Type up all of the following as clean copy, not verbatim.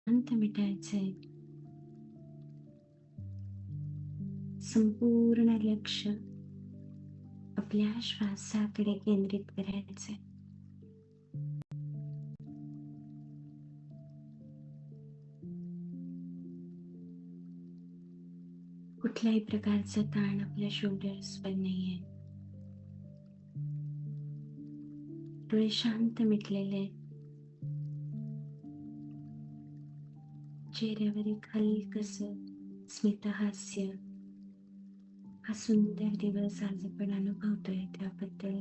शांत मिटायचंय. संपूर्ण लक्ष आपल्या श्वासाकडे केंद्रित करायचंय. कुठल्याही प्रकारचा ताण आपल्या शोल्डर्सवर नाहीये. डोळे शांत मिटलेले आहेत. चेहऱ्यावर एक हलकसं स्मितहास्य. हा सुंदर दिवस आज आपण अनुभवतोय त्याबद्दल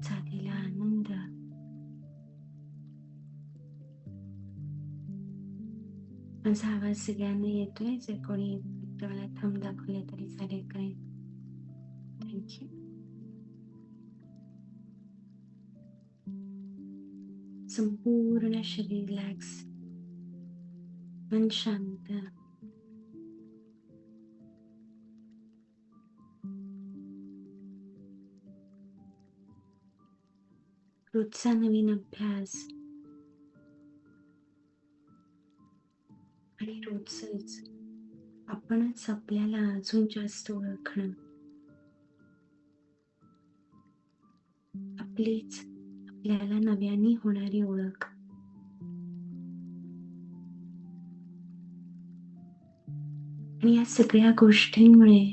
झालेला आनंद. माझा आवाज सगळ्यांना येतोय? जर कोणी मला थंब दाखवले तरी चालेल काय? थँक्यू. संपूर्ण शरीर रिलॅक्स, मन शांत. रोजचा नवीन अभ्यास आणि रोजच आपणच आपल्याला अजून जास्त ओळखणं, आपलीच आपल्याला नव्याने होणारी ओळख. आणि या सगळ्या गोष्टींमुळे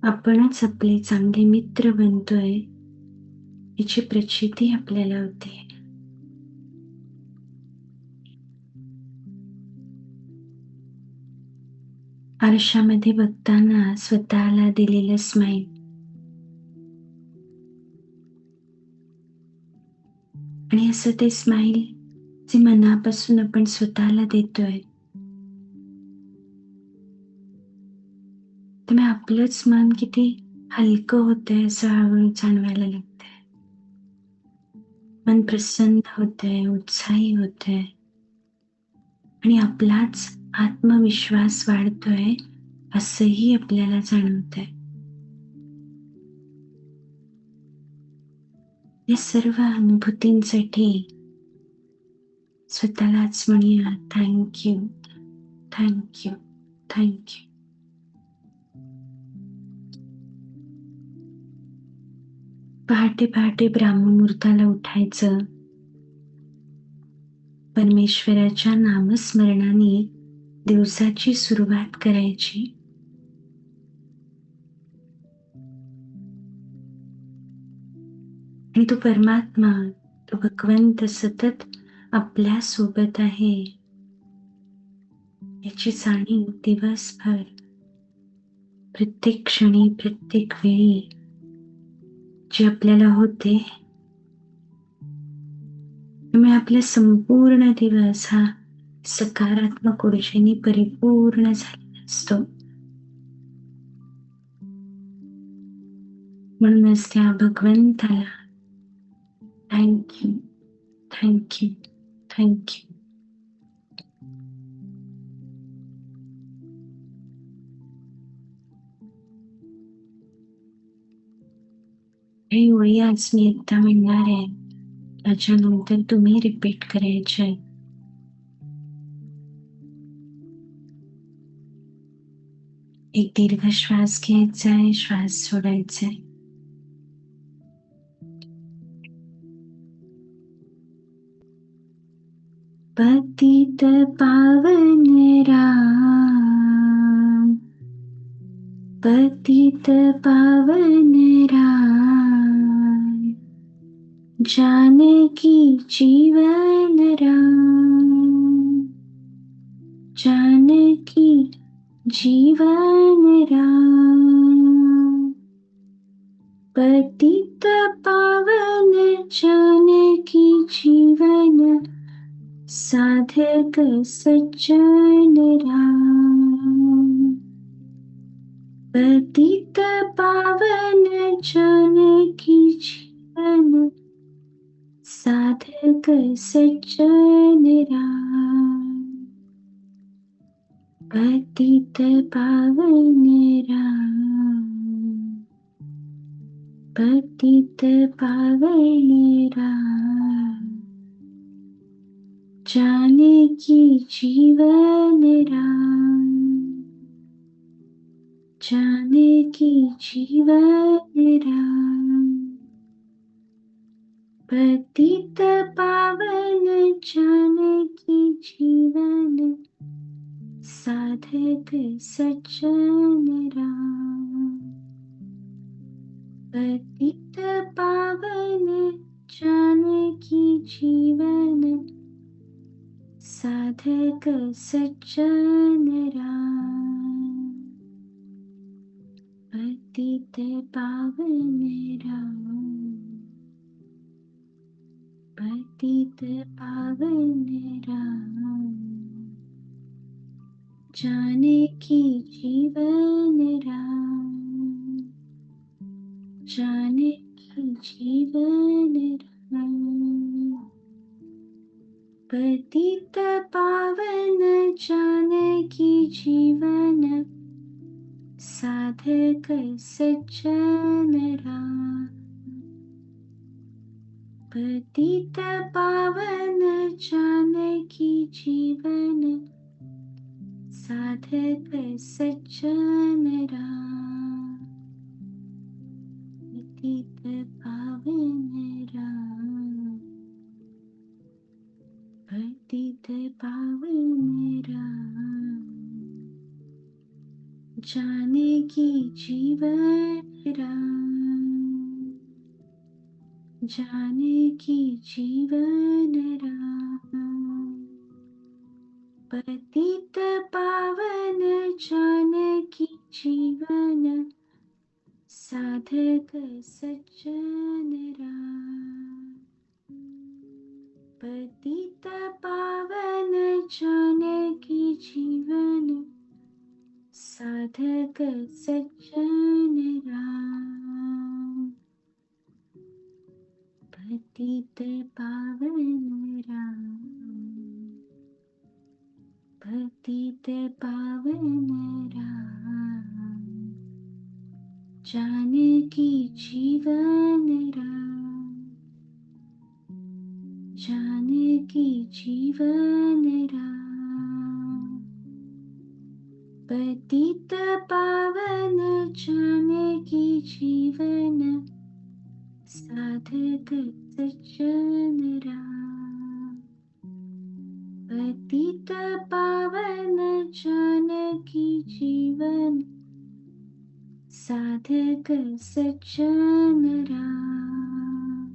आपणच आपले चांगले मित्र बनतोय याची प्रचिती आपल्याला होते. आरशामध्ये बघताना स्वतःला दिलेलं स्माईल आणि असं ते स्माईल जे मनापासून आपण स्वतःला देतोय, त्यामुळे आपलंच मन किती हलकं होतंय असं हळूहळू जाणवायला लागतंय. मन प्रसन्न होतंय, उत्साही होतंय आणि आपलाच आत्मविश्वास वाढतोय असंही आपल्याला जाणवतंय. या सर्व अनुभूतींसाठी स्वतःलाच म्हणूया थँक्यू, थँक्यू, थँक्यू. पहाटे पहाटे ब्राह्ममुहूर्ताला उठायचं, परमेश्वराच्या नामस्मरणाने दिवसाची सुरुवात करायची. आणि तो परमात्मा, तो भगवंत सतत आपल्या सोबत आहे याची जाणीव दिवसभर, प्रत्येक क्षणी, प्रत्येक वेळी जी आपल्याला होते, त्यामुळे आपला संपूर्ण दिवस हा सकारात्मक ऊर्जेने परिपूर्ण झालेला असतो. म्हणूनच त्या भगवंताला थँक्यू, थँक्यू, थँक्यू. हे ओळी आज मी एकदा म्हणणार आहे, त्याच्यानंतर तुम्ही रिपीट करायचे. एक दीर्घ श्वास घ्यायचा आहे, श्वास सोडायचा आहे. पतित पावन राम, पतित पावन राम, जानकी जीवन राम, जानकी जीवन राम, पतित पावन जानकी जीवन साधक सज्जन राम, पतित पावन जानकी जीवन साधक सज्जन राम, पतित पावन राम, पतित पावन राम, जानकी जानकी जीवन राम, पतित पावन जानकी जीवन, साधक सज्जन राम, पतित पावन जानकी जीवन, साधक सज्जन राम, पतित पावन राम, पतित पावन राम, जानकी जीवन राम, जानकी जीवन राम, पतित पावन जानकी जीवन, साधक सज्जन राम, पतित पावन जानकी जीवन, साधक सज्जन राम, पतित पावन राम, पतित पावन राम, जानकी जीवन राम, जानकी जीवन राम, पतित पावन जानकी जीवन, साधक सज्जन राम, पतित पावन जानकी जीवन, साधक सज्जन राम, पतित पावन राम, पतित पावन राम, जानकी जीवन राम, जानकी जीवन राम, पतित पावन जानकी जीवन, साधक सज्जन राम, पतित पावन जानकी जीवन, साधक सज्जन राम,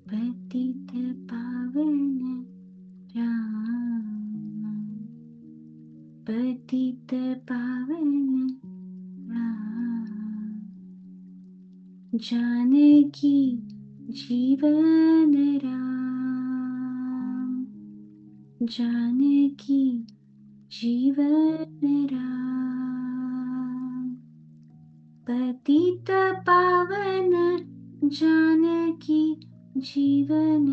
पतित पावन राम, पतित पावन राम, जानकी जीवन राम, जानकी जीवन राम, पतित पावन जानकी जीवन,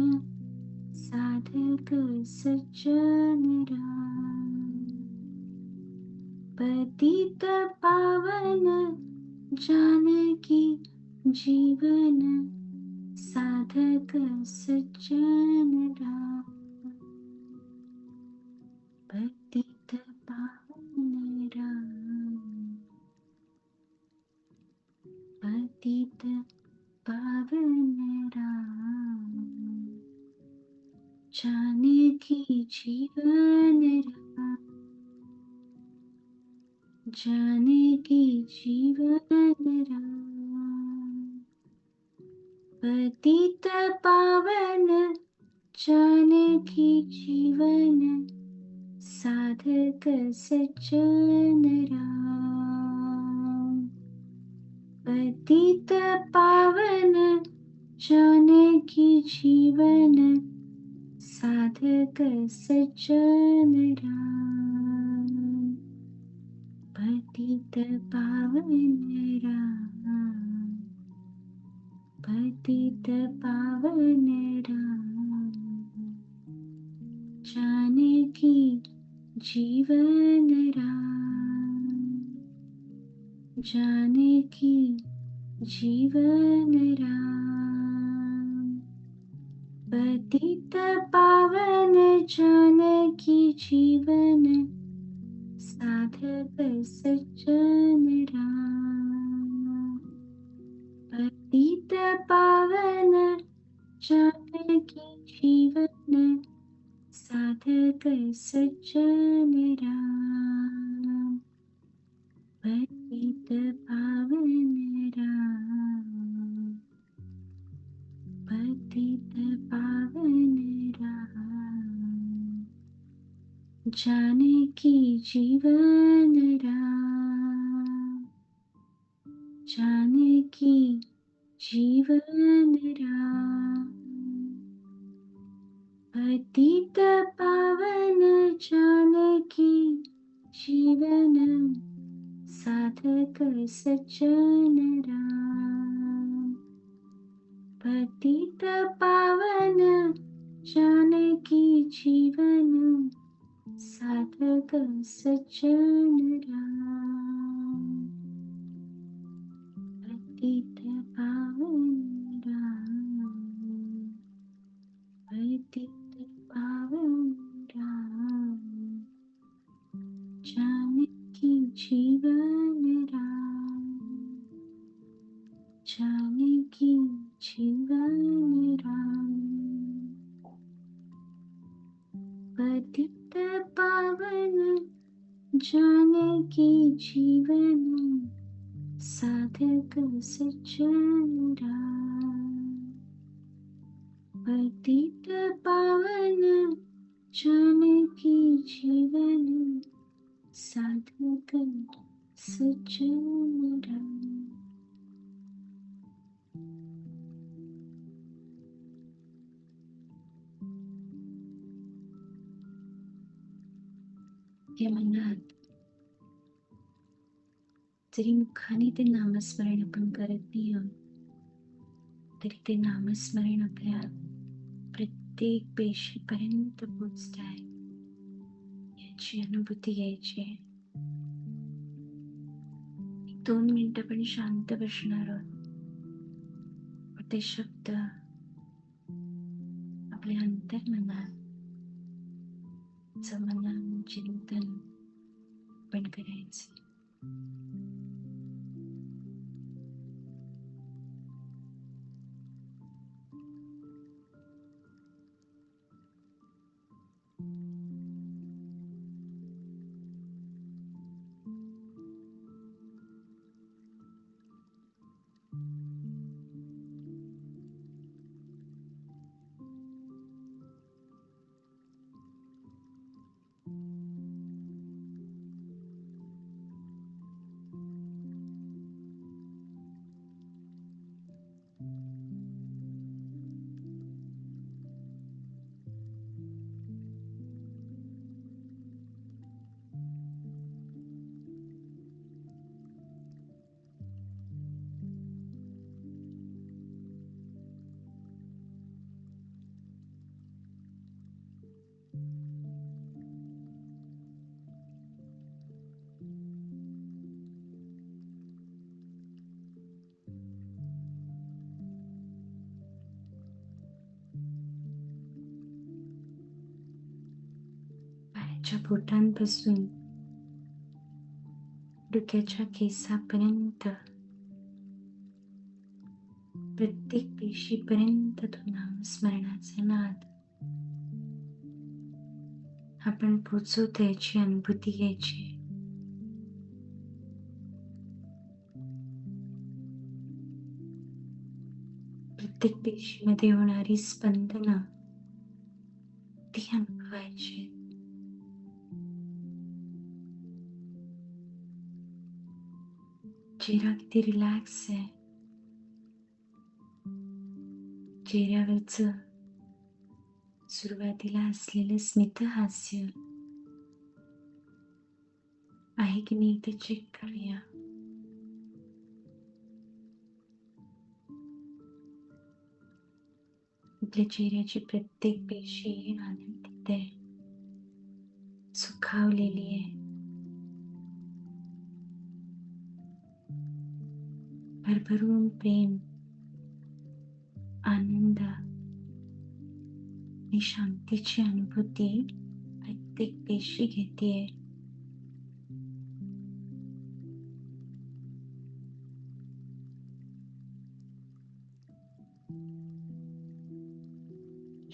साधक सज्जन राम, पतित पावन जानकी जीवन, साधक सज्जन राम, पतित पावन राम, पतित पावन राम, जानकी जीवन राम, जानकी जीवन राम, पतित पावन जानकी जीवन, साधक सज्जन राम, पतित पावन जानकी जीवन, साधक सज्जन राम, पतित पावन राम, पतित पावन राम, जानकी जीवन राम, जानकी जीवन राम, पतित पावन जानकी जीवन, साधक सज्जन राम, पतित पावन जानकी जीवन, साधक सज्जन राम, पतित पावन राम, पतित पावन राम, जानकी जीवन राम, जानकी जीवन राम, पतित पावन जानकी जीवन, साधक सज्जन राम, पतित पावन जानकी जीवन, साधक सज्जन राम, पतित पावन राम, पतित पावन राम, जानकी जीवन राम, जानकी जीवन राम, पतित पावन जानकी जीवन, साधक सज्जन राम, पतित पावन जानकी जीवन, साधक सज्जन राम. या मनात जरी मुखाने ते नामस्मरण आपण करत नाही आहोत, तरी ते नामस्मरण आपल्या प्रत्येक पेशीपर्यंत पोचत आहे याची अनुभूती घ्यायची आहे. 2 मिनिटं आपण शांत बसणार आहोत. ते शब्द आपल्या अंतर्मनात मनन चिंतन पण करायचे. पायाच्या बोटांपासून डोक्याच्या केसापर्यंत प्रत्येक पेशीपर्यंत तो नामस्मरणाचा नाद आपण पोचवतो याची अनुभूती घ्यायची. प्रत्येक पेशीमध्ये होणारी स्पंदनं ती अनुभवायची. चेहरा किती रिलॅक्स आहे. चेहऱ्यावरचं सुरुवातीला असलेलं स्मितहास्य आहे की नाही ते चेक करूया. आपल्या चेहऱ्याची प्रत्येक पेशी आनंदित आहे, सुखावलेली आहे. भरभरून प्रेम, आनंद आणि शांतीची अनुभूती प्रत्येक पेशी घेतेय.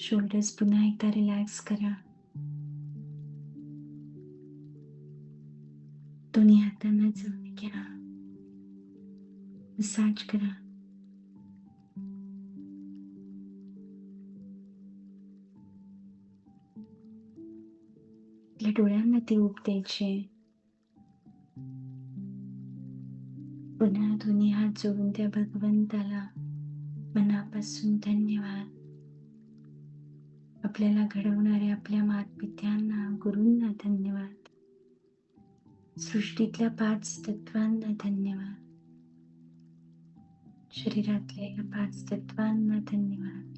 शोल्डर्स पुन्हा एकदा रिलॅक्स करा. दोन्ही हातांना जवळ घ्या. मसाज करा. आपल्या डोळ्यांना ती ऊब द्यायची. पुन्हा दोन्ही हात जोडून त्या भगवंताला मनापासून धन्यवाद. आपल्याला घडवणाऱ्या आपल्या मातापित्यांना, गुरूंना धन्यवाद. सृष्टीतल्या 5 तत्वांना धन्यवाद. शरीरातल्या या 5 तत्वांना धन्यवाद.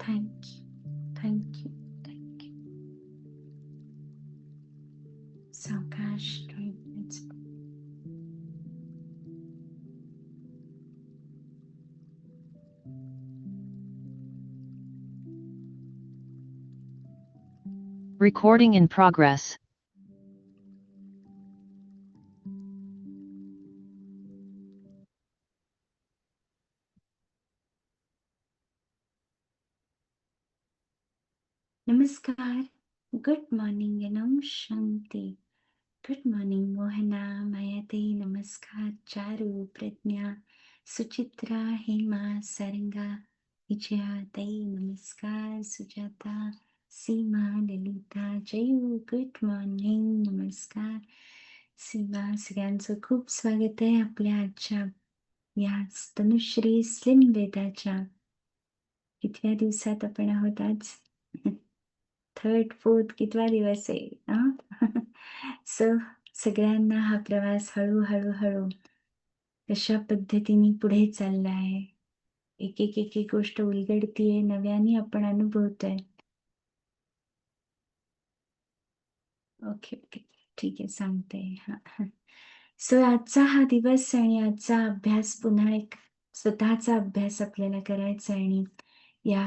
Thank you, thank you, thank you. सावकाश डोळे उघडायचे. Recording in progress. नमस्कार. Good morning and Om Shanti. Good morning Mohana, मायाताई, नमस्कार. चारू, प्रज्ञा, सुचित्रा, हेमा, सारंगा, विजया ताई, नमस्कार. सुजाता, सीमा, ललिता, जयू, गुड मॉर्निंग, नमस्कार. सीमा, सगळ्यांचं खूप स्वागत आहे आपल्या आजच्या या तनुश्री स्लिम वेदाच्या कितव्या दिवसात आपण आहोत आज? 3rd 4th कितवा दिवस आहे? सो सगळ्यांना हा प्रवास हळू कशा पद्धतीने पुढे चालला आहे. एक गोष्ट उलगडतीये, नव्याने आपण अनुभवतोय. ओके, ठीक आहे, सांगते. सो आजचा हा दिवस आणि आजचा अभ्यास पुन्हा एक स्वतःचा अभ्यास आपल्याला करायचा आहे आणि या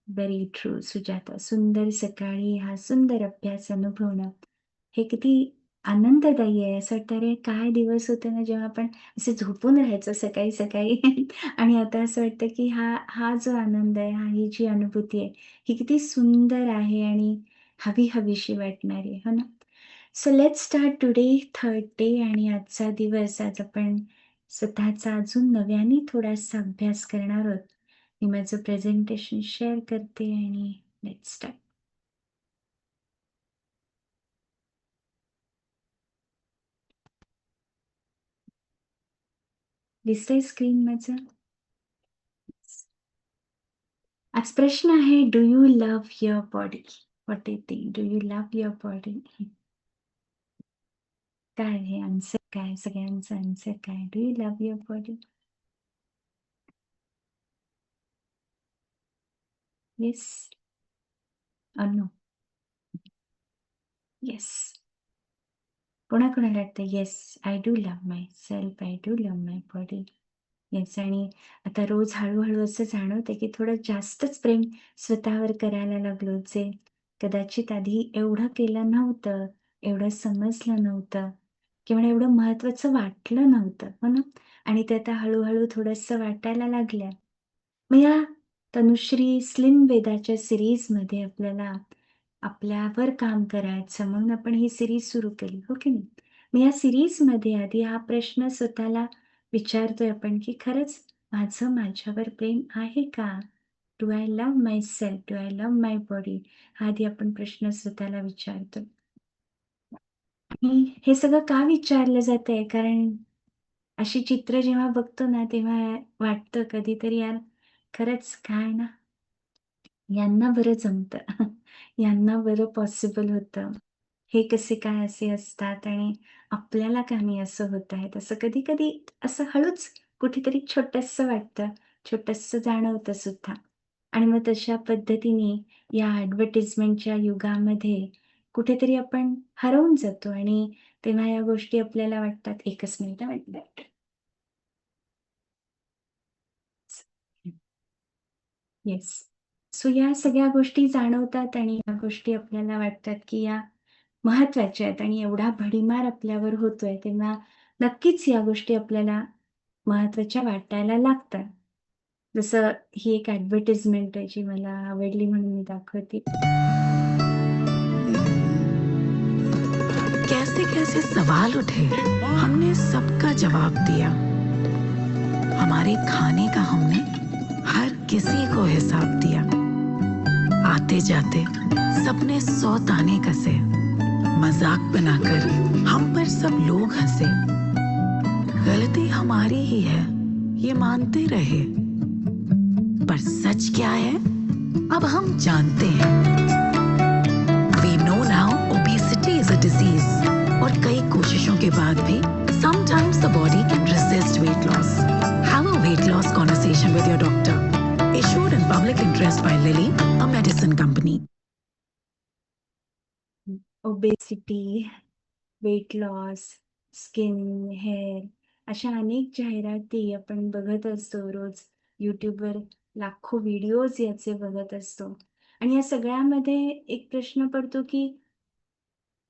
व्हेरी ट्रू सुजाता, सुंदर सकाळी हा सुंदर अभ्यास अनुभवणं हे किती आनंददायी आहे. असं वाटतं अरे काय दिवस होते ना जेव्हा आपण असे झोपून राहायचो सकाळी आणि आता असं वाटतं की हा हा जो आनंद आहे, ही जी अनुभूती आहे, ही किती सुंदर आहे आणि हवीशी वाटणारी, हो ना? So let's start today 3rd day आणि आजचा दिवस आज आपण स्वतःचा अजून नव्याने थोडासा अभ्यास करणार आहोत. मी माझं प्रेझेंटेशन शेअर करते आणि लेट्स स्टार्ट. दिसतंय स्क्रीन माझं? आज प्रश्न आहे, do you love your body? What you think? Do you love your body? काय आहे आन्सर? काय सगळ्यांचा आन्सर काय? Do you love your body? Yes or no? Yes. कोणाकोणाला वाटतं yes, I do love myself, I do love my body. Yes. आणि आता रोज हळू असं जाणवतं की थोडं जास्तच प्रेम स्वतःवर करायला लागलो, जे कदाचित आधी एवढं केलं नव्हतं, एवढं समजलं नव्हतं किंवा एवढं महत्वाचं वाटलं नव्हतं, हो ना? आणि ते आता हळूहळू थोडंसं वाटायला लागलं. मग या तनुश्री स्लिम वेदाच्या सीरीजमध्ये आपल्याला आपल्यावर काम करायचं म्हणून आपण ही सीरीज सुरू केली, हो की नाही? मग या सीरीजमध्ये आधी हा प्रश्न स्वतःला विचारतोय आपण की खरंच माझं माझ्यावर प्रेम आहे का? Do I love my self? Do I love my body? हा आधी आपण प्रश्न स्वतःला विचारतो. आणि हे सगळं का विचारलं जातंय? कारण अशी चित्र जेव्हा बघतो ना, तेव्हा वाटतं कधीतरी यार खरंच काय ना, यांना बरं जमतं. यांना बरं पॉसिबल होतं. हे कसे काय असे असतात आणि आपल्याला का नाही असं होत आहे? असं कधी-कधी असं हळूच कुठेतरी छोटंसं वाटतं, छोटंसं जाणवतं सुद्धा. आणि मग तशा पद्धतीने या ॲडव्हर्टाइजमेंटच्या युगामध्ये कुठेतरी आपण हरवून जातो आणि तेव्हा या गोष्टी आपल्याला वाटतात. एकच मिनिट हां, येस. सो या सगळ्या गोष्टी जाणवतात आणि या गोष्टी आपल्याला वाटतात, की या महत्त्वाच्या आहेत आणि एवढा भडीमार आपल्यावर होतोय, तेव्हा नक्कीच या गोष्टी आपल्याला महत्त्वाच्या वाटायला लागतात. जसं ही एक ॲडव्हर्टाइजमेंट आहे जी मला आवडली म्हणून मी दाखवते. कैसे कैसे सवाल उठे, हमने सबका जवाब दिया। हमारे खाने का हमने हर किसी को हिसाब दिया। आते जाते सबने 100 ताने कसे, मजाक बनाकर हम पर सब लोग हंसे। गलती हमारी ही है ये मानते रहे, पर सच क्या है अब हम जानते हैं। We know now obesity is a disease, और कई कोशिशों के बाद भी sometimes the body can resist weight loss. Have a weight loss conversation with your doctor. Issued in public interest by Lilly, a medicine company. Obesity, weight loss, skin, hair अशा अनेक जाहिराती आपण बघत असतो रोज. यूट्यूबवर लाखो व्हिडिओज याचे बघत असतो आणि या सगळ्यामध्ये एक प्रश्न पडतो की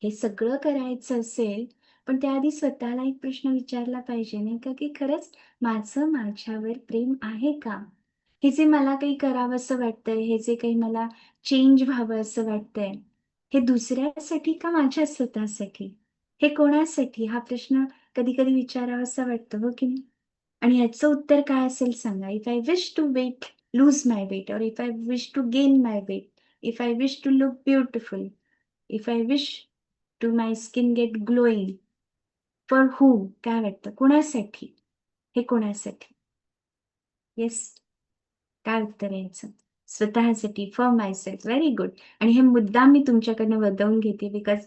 हे सगळं करायचं असेल, पण त्याआधी स्वतःला एक प्रश्न विचारला पाहिजे नाही का, की खरंच माझं माझ्यावर प्रेम आहे का? हे जे मला काही करावंसं वाटतंय, हे जे काही मला चेंज व्हावं असं वाटतंय, हे दुसऱ्यासाठी का माझ्या स्वतःसाठी? हे कोणासाठी? हा प्रश्न कधी-कधी विचारावासा वाटतो, हो की नाही? आणि याचं उत्तर काय असेल सांगा? If I wish to lose my weight और if I wish to gain my weight, if I wish to look beautiful, if I wish to my skin get glowing, for who? काय वाटतं? कोणासाठी? हे कोणासाठी? येस, काय उत्तर आहे याचं? स्वतःसाठी, फॉर मायसेल्फ. Very good. आणि हे मुद्दाम मी तुमच्याकडनं वर्तवून घेते बिकॉज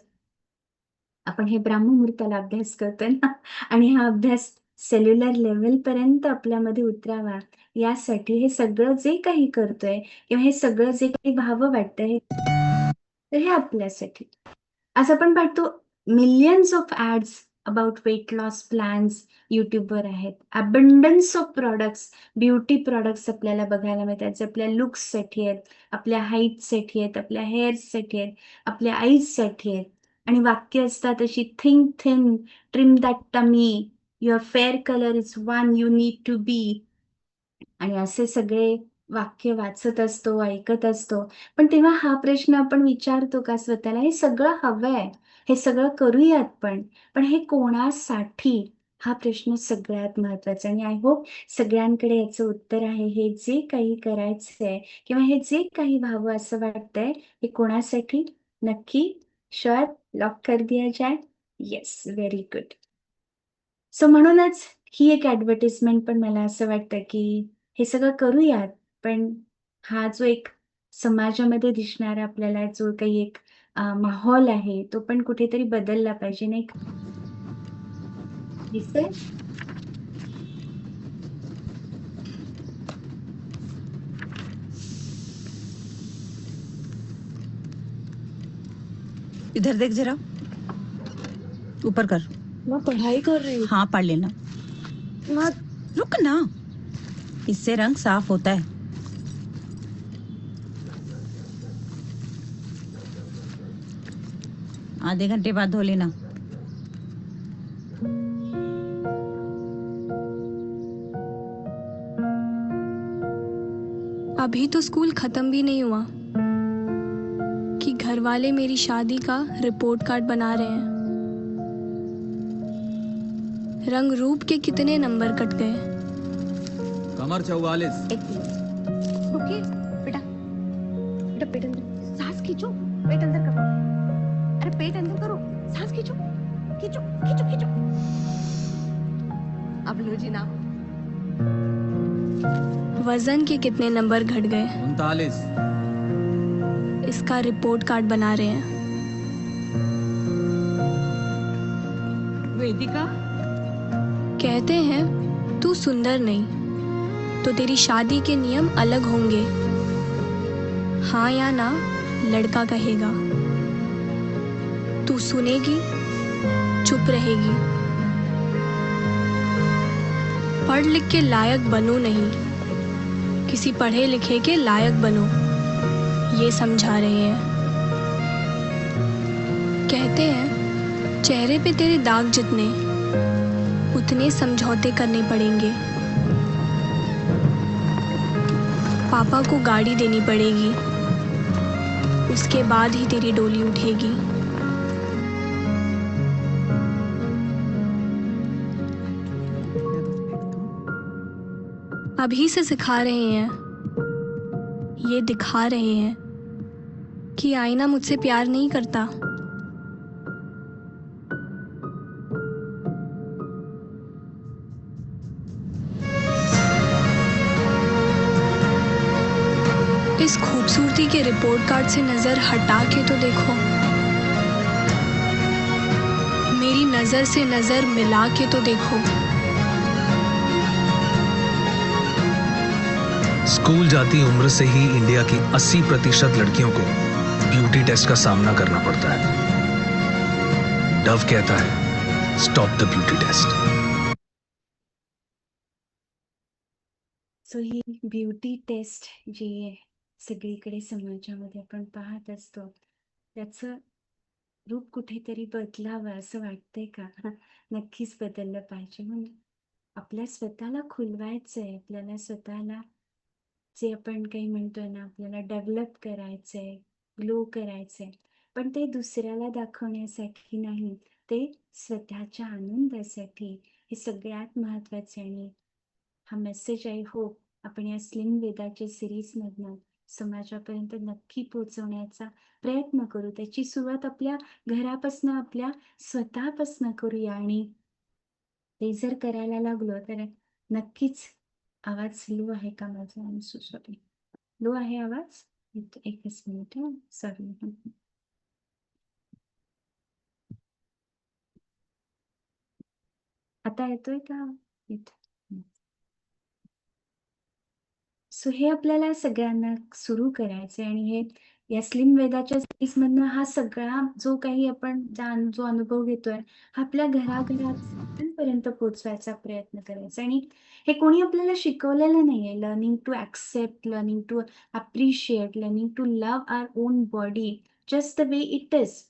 आपण हे ब्राह्ममुहूर्ताला अभ्यास करतोय ना आणि हा अभ्यास सेल्युलर लेव्हलपर्यंत आपल्यामध्ये उतरावा यासाठी हे सगळं जे काही करतोय किंवा हे सगळं जे काही व्हावं वाटतंय तर हे आपल्यासाठी. आज आपण पाहतो millions of ads about weight loss plans YouTubeवर आहेत. Abundance of products, beauty products आपल्याला बघायला मिळतात. जे आपल्या लुक्ससाठी आहेत, आपल्या हाईटसाठी आहेत, आपल्या हेअर्ससाठी आहेत, आपल्या आईजसाठी आहेत. आणि वाक्य असतात अशी think thin, trim that tummy, your fair colour is one you need to be. आणि असे सगळे वाक्य वाचत असतो, ऐकत असतो. पण तेव्हा हा प्रश्न आपण विचारतो का स्वतःला, हे सगळं हवंय, हे सगळं करूयात पण हे कोणासाठी? हा प्रश्न सगळ्यात महत्त्वाचा आणि आय होप सगळ्यांकडे याचं उत्तर आहे. हे जे काही करायचंय किंवा हे जे काही व्हावं असं वाटतंय, हे कोणासाठी? नक्की, शुअर, लॉक कर दिया जाए? Yes, very good. सो म्हणूनच ही एक ॲडव्हर्टाइजमेंट पण मला असं वाटतं, की हे सगळं करूयात, पण हा जो एक समाजामध्ये दिसणारा आपल्याला जो काही एक माहोल आहे, तो पण कुठेतरी बदलला पाहिजे, नाही का? दिसतंय? इधर देख जरा, ऊपर कर। मैं पढ़ाई कर रही हूँ। हाँ, पढ़ लेना। मैं रुक ना, इससे रंग साफ होता है। आधे घंटे बाद धो लेना। अभी तो स्कूल खत्म भी नहीं हुआ कि घर वाले मेरी शादी का रिपोर्ट कार्ड बना रहे हैं। रंग रूप के कितने नंबर कट गए। कमर 44। एक मिनट रुकिए बेटा, बेटा पेट अंदर, सांस खींचो, पेट अंदर करो। अरे पेट अंदर करो, सांस खींचो, खींचो खींचो खींचो। अब लो जी नाम। वजन के कितने नंबर घट गए। 39। इसका रिपोर्ट कार्ड बना रहे हैं। वेदिका, कहते हैं तू सुंदर नहीं तो तेरी शादी के नियम अलग होंगे। हाँ या ना लड़का कहेगा। तू सुनेगी, चुप रहेगी। पढ़ लिख के लायक बनो नहीं, किसी पढ़े लिखे के लायक बनो, ये समझा रहे हैं। कहते हैं चेहरे पे तेरे दाग जितने उतने समझौते करने पड़ेंगे। पापा को गाड़ी देनी पड़ेगी, उसके बाद ही तेरी डोली उठेगी। अभी से सिखा रहे हैं, ये दिखा रहे हैं कि आईना मुझसे प्यार नहीं करता। इस खूबसूरती के रिपोर्ट कार्ड से नजर हटा के तो देखो, मेरी नजर से नजर मिला के तो देखो। स्कूल जाती उम्र से ही इंडिया की 80% लड़कियों को ब्यूटी टेस्ट का सामना करना पड़ता है। डव कहता है, stop the beauty test. So ही ब्युटी टेस्ट जी आहे सगळीकडे समाजामध्ये आपण पाहत असतो, त्याचं रूप कुठेतरी बदलावं असं वाटतंय का? नक्कीच बदललं पाहिजे. म्हणजे आपल्या स्वतःला खुलवायचंय, आपल्याला स्वतःला जे आपण काही म्हणतोय ना, आपल्याला डेव्हलप करायचंय, ग्लो करायचंय, पण ते दुसऱ्याला दाखवण्यासाठी नाही, ते स्वतःच्या आनंदासाठी. हे सगळ्यात महत्वाचं आहे. आणि हा मेसेज आय होप आपण या स्लिम वेदाच्या सिरीजमधनं समाजापर्यंत नक्की पोहोचवण्याचा प्रयत्न करू. त्याची सुरुवात आपल्या घरापासनं, आपल्या स्वतःपासनं करूया. आणि ते जर करायला लागलो तर नक्कीच. आवाज लो आहे का माझा? I am so sorry. Low आहे आवाज? एकच मिनिट. सॉरी. आता येतोय का? इथं. सो हे आपल्याला सगळ्यांना सुरू करायचंय. आणि हे या स्लिम वेदाच्या सिरीजमधनं हा सगळा जो काही आपण जो अनुभव घेतोय, हा आपल्या घराघरापर्यंत पोहोचवायचा प्रयत्न करायचा. आणि हे कोणी आपल्याला शिकवलेलं नाहीये. Learning to accept, learning to appreciate, learning to love our own body just the way it is.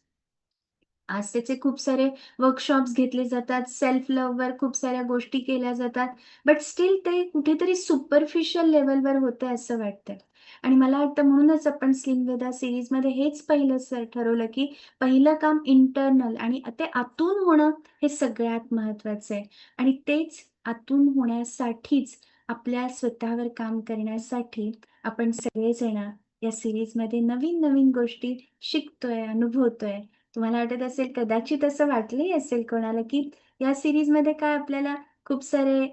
आज त्याचे खूप सारे वर्कशॉप्स घेतले जातात, सेल्फ लव्हवर खूप साऱ्या गोष्टी केल्या जातात, बट स्टिल ते कुठेतरी सुपरफिशियल लेवलवर होतंय असं वाटतंय. आणि मला वाटतं म्हणूनच आपण स्लिम वेदा सिरीजमध्ये हेच पहिलं ठरवलं की पहिलं काम इंटरनल आणि ते आतून होणं हे सगळ्यात महत्वाचं आहे. आणि तेच आतून होण्यासाठीच आपल्या स्वतःवर काम करण्यासाठी आपण सगळेजण या सिरीजमध्ये नवीन नवीन गोष्टी शिकतोय, अनुभवतोय. तुम्हाला वाटत असेल, कदाचित असं वाटलंही असेल कोणाला, की या सीरीजमध्ये काय आपल्याला खूप सारे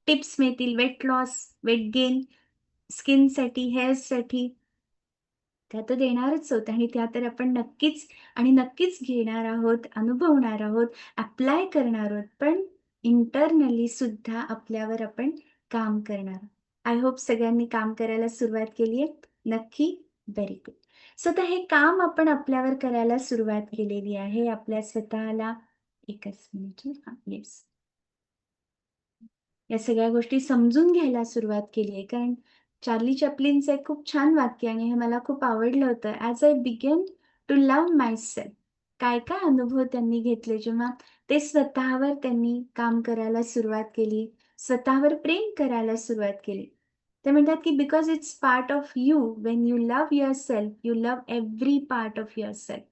टिप्स मिळतील, वेट लॉस, वेट गेन, स्किनसाठी, हेअर्ससाठी. त्या तर देणारच आहोत आणि त्या तर आपण नक्कीच आणि नक्कीच घेणार आहोत, अनुभवणार आहोत, अप्लाय करणार आहोत. पण इंटरनली सुद्धा आपल्यावर आपण काम करणार आहोत. आय होप सगळ्यांनी काम करायला सुरुवात केली आहे. नक्की. Very good. सो आता हे काम आपण आपल्यावर करायला सुरुवात केलेली आहे. आपल्या स्वतःला एकच मिनिट. हां, येस. या सगळ्या गोष्टी समजून घ्यायला सुरुवात केली आहे. कारण चार्ली चॅप्लिनचं एक खूप छान वाक्य आणि हे मला खूप आवडलं होतं. As I began to love myself. काय-काय अनुभव त्यांनी घेतले जेव्हा ते स्वतःवर त्यांनी काम करायला सुरुवात केली, स्वतःवर प्रेम करायला सुरुवात केली. ते म्हणतात की because it's part of you. When you love yourself, you love every part of yourself.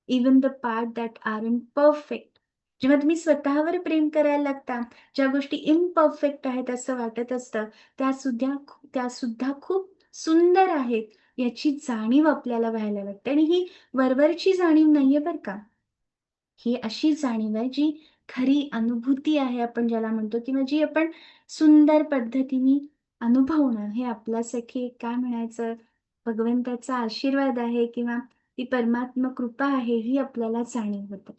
Even the part that aren't perfect. जेव्हा तुम्ही स्वतःवर प्रेम करायला लागता, ज्या गोष्टी इम्परफेक्ट आहेत असं वाटत असतं, त्या सुद्धा खूप सुंदर आहेत याची जाणीव आपल्याला व्हायला लागते. आणि ही वरवरची जाणीव नाहीये बरं का. ही अशी जाणीव आहे जी खरी अनुभूती आहे आपण ज्याला म्हणतो, किंवा जी आपण सुंदर पद्धतीने अनुभवणं हे आपल्यासाठी काय म्हणायचं, भगवंताचा आशीर्वाद आहे किंवा ती परमात्मा कृपा आहे ही आपल्याला जाणीव होते.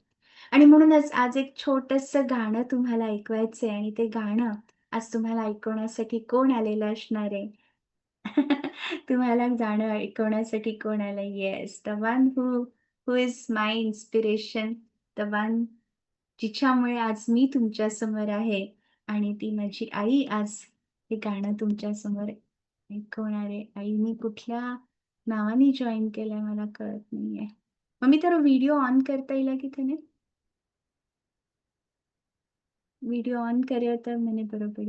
आणि म्हणूनच आज एक छोटंसं गाणं तुम्हाला ऐकवायचंय. आणि ते गाणं आज तुम्हाला ऐकवण्यासाठी कोण आलेलं असणार आहे? तुम्हाला गाणं ऐकवण्यासाठी कोण आलं? Yes, the one who is my inspiration, the one जिच्यामुळे आज मी तुमच्या समोर आहे. आणि ती माझी आई आज हे गाणं तुमच्या समोर ऐकवणार आहे. आईनी कुठल्या नावाने जॉईन केलंय मला कळत नाहीये. मम्मी तर व्हिडिओ ऑन करता येईल की त्याने? व्हिडिओ ऑन કર્યો તો મને બરોબર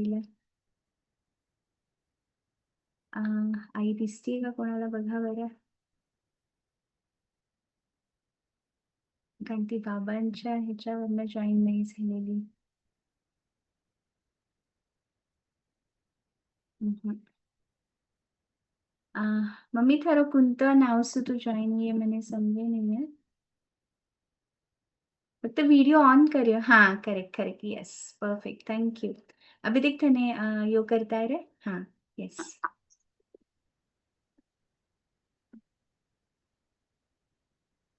आई दिसतीये का कोणाला बघा बरं? कारण ती बाबांच्या ह्याच्यावरनं जॉईन नाही झालेली. मम्मी थारो कोणतं नाव से तू जॉइन हुई है मैंने समझे नहीं है. फक्त वीडियो ऑन करियो. हाँ correct correct yes perfect thank you. अभी देख तने यो करता है रे. हाँ यस.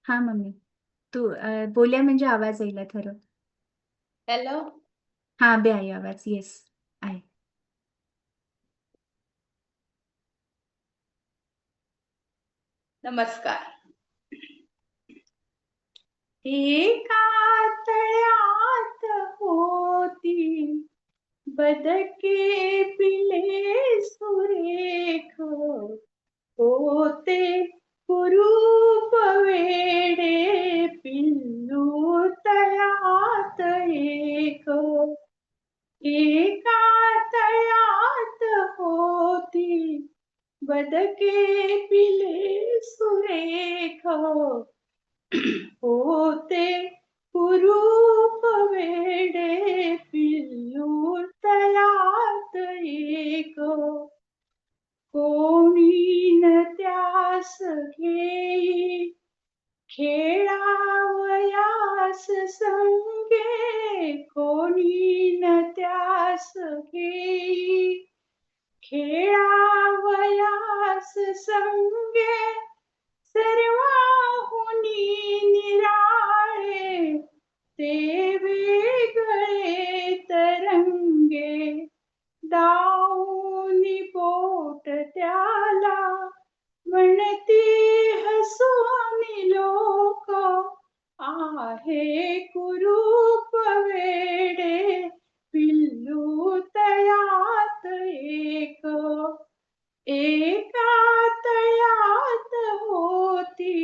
हाँ मम्मी तू बोलिया म्हणजे आवाज येईल थारो. हॅलो हाँ अभी आई आवाज यस आहे. नमस्कार. एका तळ्यात होती बदके पिले सुरेख होते कुरूप वेडे पिल्लू तळ्यात एका तळ्यात होती बदके पिले सुरेख होते कुरूप वेडे पिल्लू तळ्यात कोणी न त्यास घेई खेळावयास संगे कोणी न त्यास घेई खेळावयास संगे सर्वाहुनी निराळे ते वेगळे तरंगे दाऊनी पोट त्याला म्हणती हसूनी लोक आहे कुरूप वेडे पिल्लू तळ्यात एका तळ्यात होती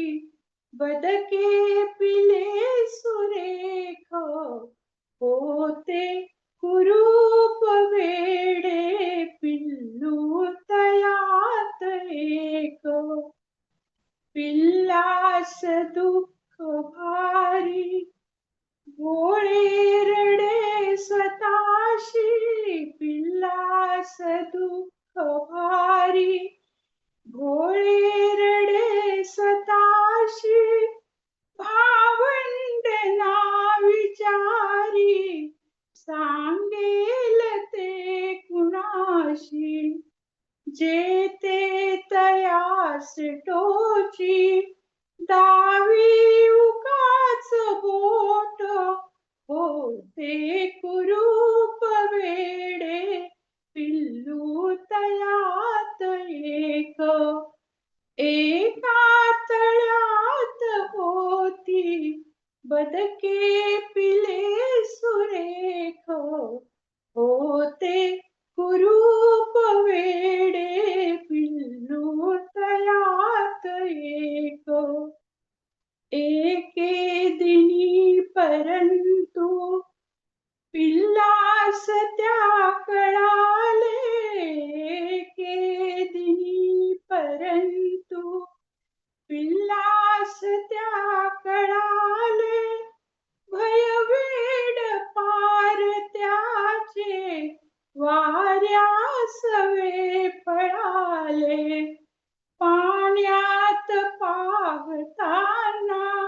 बदके पिले सुरेख होते कुरूप वेडे पिल्लू तळ्यात पिल्लास दुःख भारी भोळे रडे स्वतःशी पिल्लास दुःख भारी भोळे रडे स्वतःशी भावंड ना विचारी सांगेल ते कुणाशी जे ते तयास टोची दावी उगाच बोट होते कुरूप वेडे पिल्लू तळ्यात एका तळ्यात होती बदके पिले सुरेख होते कुरूप वेडे पिल्लू तळ्यात एके दिनी परंतु पिल्लास त्या कळाले एके दिनी परंतु पिल्लास त्या कळाले भयवेड पार त्याचे वाऱ्यास वे पळाले पाण्यात पाहताना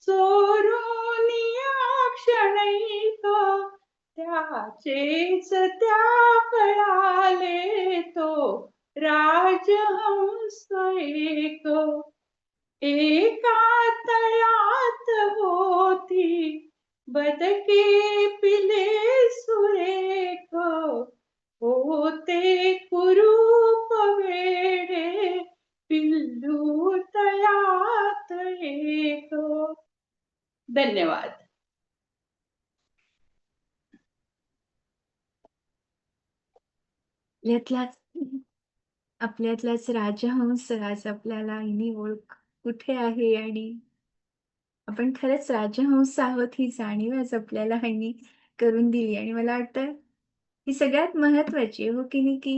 चोरून या क्षणैक त्याचेच त्या कळाले तो राजहंस एका तळ्यात होती बदके पिले सुरेख होते कुरूप वेडे पिल्लू तळ्यात धन्यवाद. आपल्यातलाच राजहंस आज आपल्याला आईने ओळख कुठे आहे आणि आपण खरंच राजहंस आहोत ही जाणीव आज आपल्याला आईने करून दिली आणि मला वाटतं ही सगळ्यात महत्वाची आहे हो की नाही की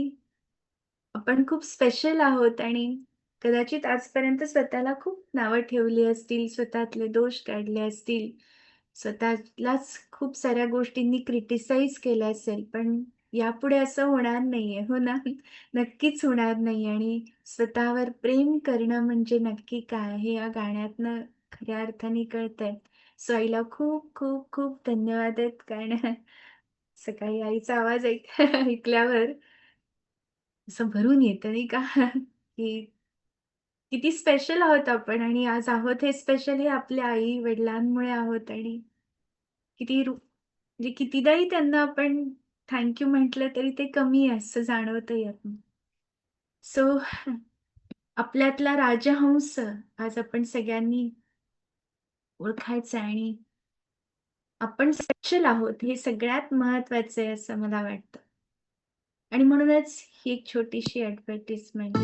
आपण खूप स्पेशल आहोत आणि कदाचित आजपर्यंत स्वतःला खूप नावं ठेवली असतील, स्वतःतले दोष काढले असतील, स्वतःलाच खूप साऱ्या गोष्टींनी क्रिटिसाइज केलं असेल, पण यापुढे असं होणार नाहीये, हो ना? नक्कीच होणार नाही आणि स्वतःवर प्रेम करणं म्हणजे नक्की काय हे या गाण्यातनं खऱ्या अर्थाने कळतंय. सो आईला खूप खूप खूप धन्यवाद आहेत कारण सकाळी आईचा आवाज ऐकल्यावर असं भरून येतं नाही का? की किती स्पेशल आहोत आपण आणि आज आहोत हे स्पेशल हे आपल्या आई-वडिलांमुळे आहोत आणि किती म्हणजे कितीदाही त्यांना आपण थँक यू म्हटलं तरी ते कमी आहे असं जाणवतं यातून. सो आपल्यातला राजहंस आज आपण सगळ्यांनी ओळखायचा आणि आपण स्पेशल आहोत हे सगळ्यात महत्वाचं आहे असं मला वाटतं. आणि म्हणूनच ही एक छोटीशी advertisement.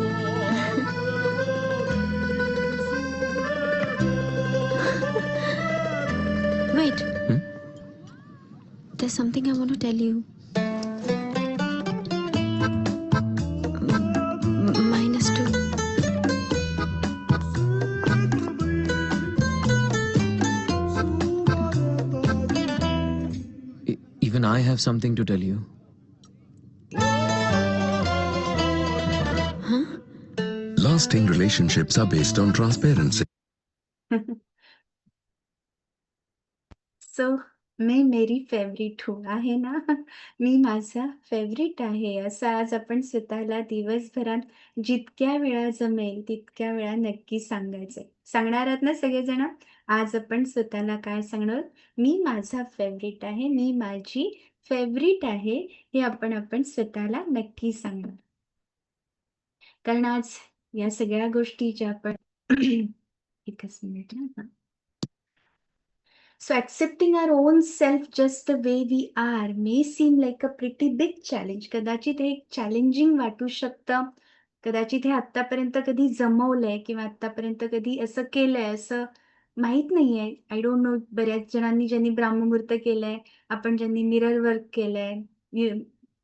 Wait, there's something I want to tell you. -2. Even I have something to tell you. Huh? Lasting relationships are based on transparency. So मैं मेरी फेवरेट हूँ आहे ना? मी माझा फेवरेट आहे असं आज आपण स्वतःला दिवसभरात जितक्या वेळा जमेल तितक्या वेळा नक्की सांगायचंय. सांगणार आहात ना सगळेजण? आज आपण स्वतःला काय सांगणार? मी माझा फेवरेट आहे, मी माझी फेवरेट आहे, हे आपण स्वतःला नक्की सांगणार. कारण आज या सगळ्या गोष्टी ज्या आपण एकच मिनिट हां. So accepting our own self just the way we are may seem like a pretty big challenge. कदाचित हे एक चॅलेंजिंग वाटू शकतं. कदाचित हे आत्तापर्यंत कधी जमवलंय किंवा आत्तापर्यंत कधी असं केलंय असं माहीत नाहीये. आय डोंट नो बऱ्याच जणांनी ज्यांनी ब्राह्ममुहूर्त केलंय, आपण ज्यांनी मिरर वर्क केलंय,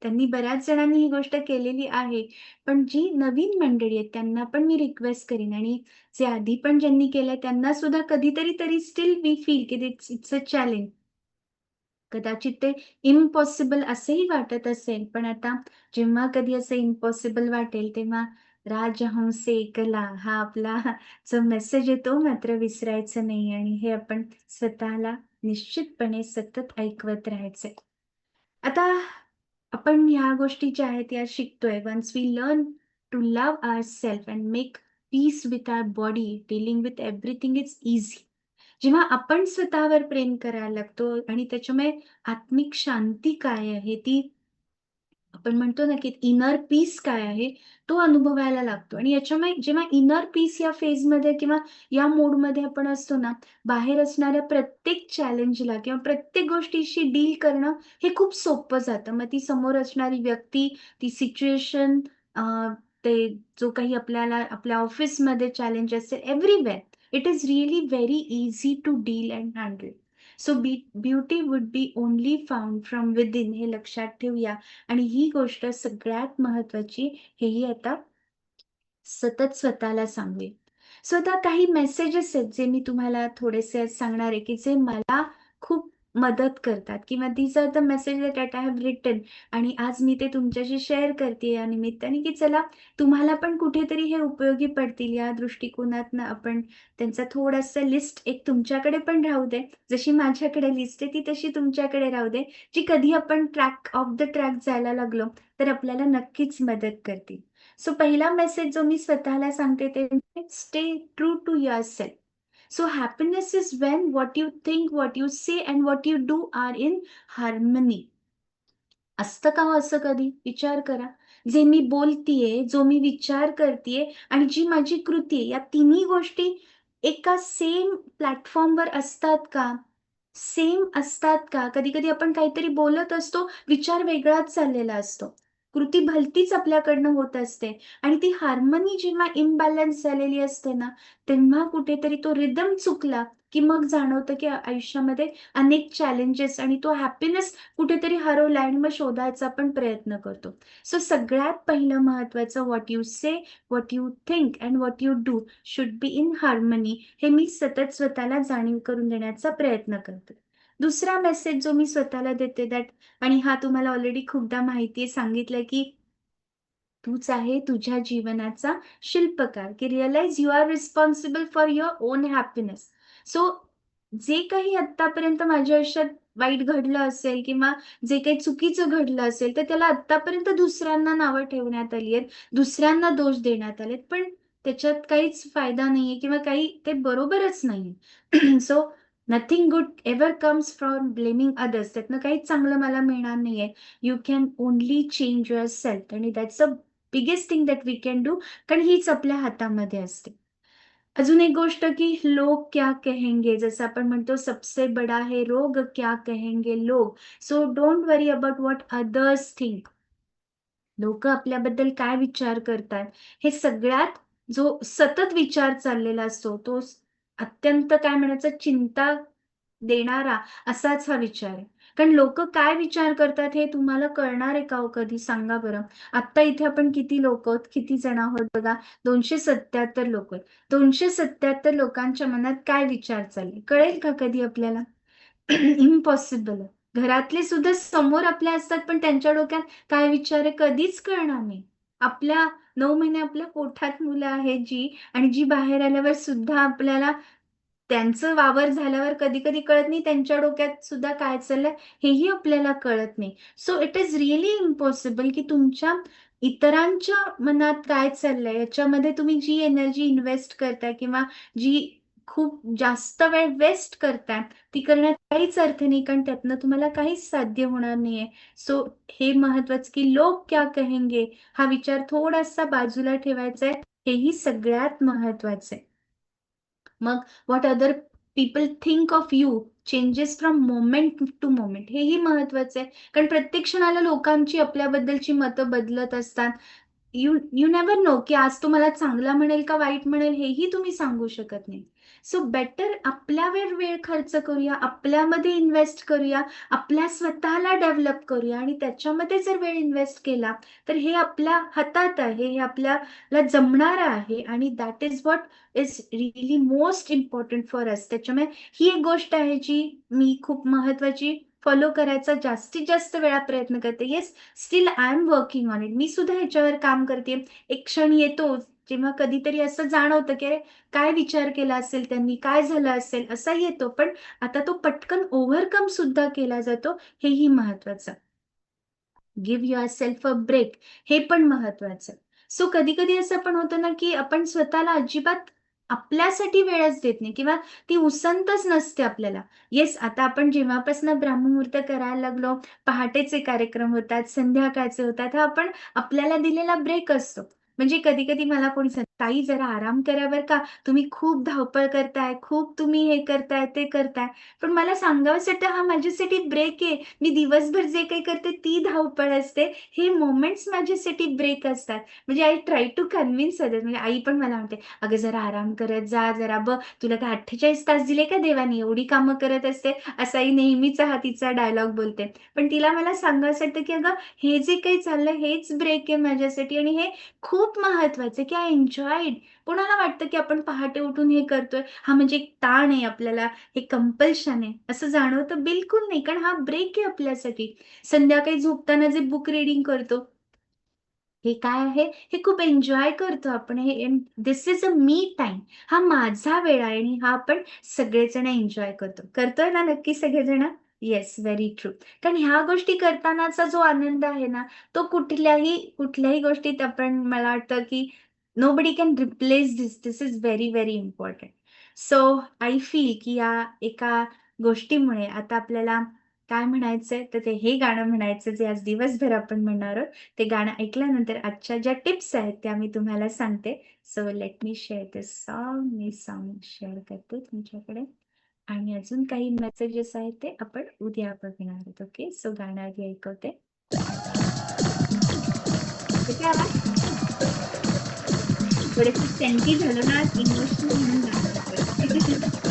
त्यांनी बऱ्याच जणांनी ही गोष्ट केलेली आहे. पण जी नवीन मंडळी आहेत त्यांना पण मी रिक्वेस्ट करीन आणि जे आधी पण ज्यांनी केलंय त्यांना सुद्धा कधीतरी तरी स्टिल वी फील की इट्स अ चॅलेंज. कदाचित ते इम्पॉसिबल असंही वाटत असेल, पण आता जेव्हा कधी असं इम्पॉसिबल वाटेल, तेव्हा राजहंस एकला हा आपला जो मेसेज आहे तो मात्र विसरायचा नाही आणि हे आपण स्वतःला निश्चितपणे सतत ऐकवत राहायचंय. आता आपण ह्या गोष्टी ज्या आहेत या शिकतोय. Once we learn to love ourself and make peace with our body, dealing with everything is easy. जेव्हा आपण स्वतःवर प्रेम करायला लागतो आणि त्याच्यामुळे आत्मिक शांती काय आहे ती आपण म्हणतो ना, की इनर पीस काय आहे, तो अनुभवायला लागतो आणि याच्यामुळे जेव्हा इनर पीस या फेजमध्ये किंवा या मोडमध्ये आपण असतो ना, बाहेर असणाऱ्या प्रत्येक चॅलेंजला किंवा प्रत्येक गोष्टीशी डील करणं हे खूप सोपं जातं. मग ती समोर असणारी व्यक्ती, ती सिच्युएशन ते जो काही आपल्याला आपल्या ऑफिसमध्ये चॅलेंज असेल, everywhere it is really very easy to deal and handle. So beauty would be only found from within हे लक्षात ठेवूया. आणि ही गोष्ट सगळ्यात महत्वाची हेही आता सतत स्वतःला सांगूया. सो आता काही मेसेजेस आहेत जे मी तुम्हाला थोडेसे आज सांगणार आहे, की जे मला खूप मदत करतात किंवा these are the message that I have written आणि आज मी ते तुमच्याशी शेअर करते या निमित्ताने, की चला तुम्हाला पण कुठेतरी हे उपयोगी पडतील या दृष्टिकोनातनं आपण त्यांचा थोडासा लिस्ट एक तुमच्याकडे पण राहू दे. जशी माझ्याकडे लिस्ट आहे ती तशी तुमच्याकडे राहू दे. जी कधी आपण ट्रॅक ऑफ द ट्रॅक जायला लागलो तर आपल्याला नक्कीच मदत करतील. सो पहिला मेसेज जो मी स्वतःला सांगते ते म्हणजे stay true to yourself. So happiness is when what you think, what you say and what you do are in harmony. असतं का हो असं कधी? विचार करा. जे मी बोलतीये, जो मी विचार करतीये आणि जी माझी कृती आहे, या तिन्ही गोष्टी एका सेम प्लॅटफॉर्मवर असतात का? सेम असतात का? कधी-कधी आपण काहीतरी बोलत असतो, विचार वेगळाच चाललेला असतो. कृती भलतीच आपल्याकडनं होत असते आणि ती हार्मनी जेव्हा इम्बॅलन्स झालेली असते ना, तेव्हा कुठेतरी तो रिदम चुकला, की मग जाणवतं की आयुष्यामध्ये अनेक चॅलेंजेस आणि तो हॅपीनेस कुठेतरी हरवला आणि मग शोधायचा पण प्रयत्न करतो. सो सगळ्यात पहिलं महत्वाचं, what you say, what you think and what you do should be in harmony, हे मी सतत स्वतःला जाणीव करून देण्याचा प्रयत्न करते. दुसरा मेसेज जो मी स्वतःला देते दॅट, आणि हा तुम्हाला ऑलरेडी खूपदा माहितीये, सांगितलंय की तूच आहे तुझ्या जीवनाचा शिल्पकार, की realize you are responsible for your own happiness. So जे काही आतापर्यंत माझ्या आयुष्यात वाईट घडलं असेल किंवा जे काही चुकीचं घडलं असेल, तर त्याला आतापर्यंत दुसऱ्यांना नावं ठेवण्यात आली आहेत, दुसऱ्यांना दोष देण्यात आलेत, पण त्याच्यात काहीच फायदा नाहीये किंवा काही ते बरोबरच नाहीये. So nothing good ever comes from blaming others. त्यातनं काहीच चांगलं मला मिळणार नाहीये. You can only change yourself, आणि that's a biggest thing that we can do, कारण हीच आपल्या हातामध्ये असते. अजून एक गोष्ट की लोग क्या कहेंगे, जसं आपण म्हणतो सबसे बडा है रोग क्या कहेंगे लोग. So don't worry about what others think. लोक आपल्याबद्दल काय विचार करतात, हे सगळ्यात जो सतत विचार चाललेला असतो, तो अत्यंत काय म्हणायचं, चिंता देणारा असाच हा विचार आहे. कारण लोक काय विचार करतात हे तुम्हाला कळणार आहे का हो कधी, सांगा बरं. आता इथे आपण किती लोक आहोत, किती जण आहोत बघा, 277 लोक आहेत. 277 लोकांच्या मनात काय विचार चालले कळेल का कधी आपल्याला? इम्पॉसिबल आहे. घरातले सुद्धा समोर आपल्या असतात, पण त्यांच्या डोक्यात काय विचार आहे कधीच कळणार नाही. आपल्या 9 महिने आपल्या पोटात मुलं आहेत जी, आणि जी बाहेर आल्यावर सुद्धा आपल्याला त्यांचं वावर झाल्यावर कधी-कधी कळत नाही त्यांच्या डोक्यात सुद्धा काय चाललंय हेही आपल्याला कळत नाही. So it is really impossible की तुमच्या इतरांच्या मनात काय चाललंय याच्यामध्ये तुम्ही जी एनर्जी इन्व्हेस्ट करताय किंवा जी खूप जास्त वेळ वेस्ट करताय, ती करण्यात काहीच अर्थ नाही, कारण त्यातनं तुम्हाला काहीच साध्य होणार नाहीये. सो हे महत्वाचं की लोक क्या कहेंगे हा विचार थोडासा बाजूला ठेवायचा आहे, हेही सगळ्यात महत्वाचं आहे. मग what other people think of you changes from moment to moment, हेही महत्वाचं आहे. कारण प्रत्येक क्षणाला लोकांची आपल्याबद्दलची मतं बदलत असतात. यू यू नेव्हर नो की आज तो मला चांगला म्हणेल का वाईट म्हणेल, हेही तुम्ही सांगू शकत नाही. सो बेटर आपल्यावर वेळ खर्च करूया, आपल्यामध्ये इन्व्हेस्ट करूया, आपल्या स्वतःला डेव्हलप करूया, आणि त्याच्यामध्ये जर वेळ इन्व्हेस्ट केला तर हे आपल्या हातात आहे, हे आपल्याला जमणार आहे, आणि that is what is really most important for us. त्याच्यामुळे ही एक गोष्ट आहे जी मी खूप महत्वाची फॉलो करायचा जास्तीत जास्त वेळा प्रयत्न करते. Yes, still I am working on it. मी सुद्धा ह्याच्यावर काम करते. एक क्षण येतो जेव्हा कधीतरी असं जाणवतं की अरे काय विचार केला असेल त्यांनी, काय झालं असेल, असा येतो. पण आता तो पटकन ओव्हरकम सुद्धा केला जातो, हेही महत्वाचं. Give yourself a break, हे पण महत्वाचं. सो कधी कधी असं पण होतं ना की आपण स्वतःला अजिबात आपल्यासाठी वेळच देत नाही किंवा ती उसंतच नसते आपल्याला. येस, आता आपण जेव्हापासून ब्राह्ममुहूर्त करायला लागलो, पहाटेचे कार्यक्रम होतात, संध्याकाळचे होतात, हा आपण आपल्याला दिलेला ब्रेक असतो. म्हणजे कधी कधी मला कोणी सांगतं, ताई जरा आराम करा बरं का, तुम्ही खूप धावपळ करताय, खूप तुम्ही हे करताय ते करताय. पण मला सांगावंसं वाटतं हा माझ्यासाठी ब्रेक आहे. मी दिवसभर जे काही करते ती धावपळ असते, हे मोमेंट्स माझ्यासाठी ब्रेक असतात. म्हणजे I try to convince others. म्हणजे आई पण मला म्हणते, अगं जरा आराम करत जा, जरा बघ तुला काय 48 तास दिले का देवानी, एवढी कामं करत असते, असाही नेहमीचा हा तिचा डायलॉग बोलते. पण तिला मला सांगावंसं वाटतं की अगं हे जे काही चाललंय हेच ब्रेक आहे माझ्यासाठी, आणि हे खूप महत्वाचं आहे की आय एन्जॉय इट. कोणाला वाटतं की आपण पहाटे उठून हे करतोय हा म्हणजे एक ताण आहे आपल्याला, हे कंपल्शन आहे, असं जाणवतं? बिलकुल नाही, कारण हा ब्रेक आहे आपल्यासाठी. संध्याकाळी झोपताना जे बुक रीडिंग करतो, हे काय आहे, हे खूप एन्जॉय करतो आपण. हे दिस इज अ मी टाइम, हा माझा वेळ आहे, आणि हा आपण सगळेजण एन्जॉय करतो. करतोय ना नक्की सगळेजण? Yes, very true. कारण ह्या गोष्टी करतानाचा जो आनंद आहे ना, तो कुठल्याही गोष्टीत आपण, मला वाटतं की nobody can replace this. This is very very important. So I feel की या एका गोष्टीमुळे आता आपल्याला काय म्हणायचंय, तर ते हे गाणं म्हणायचं जे आज दिवसभर आपण म्हणणार आहोत. ते गाणं ऐकल्यानंतर आजच्या ज्या टिप्स आहेत त्या मी तुम्हाला सांगते. सो लेट मी शेअर दिस सॉन्ग. मी सॉन्ग शेअर करते तुमच्याकडे, आणि अजून काही मेसेजेस आहेत ते आपण उद्या बघणार आहोत. ओके, सो गाणं आधी ऐकवते. येते आवाज? थोडेसे सेंटी झालं ना, इमोशनल म्हणून गाणं ऐकवते.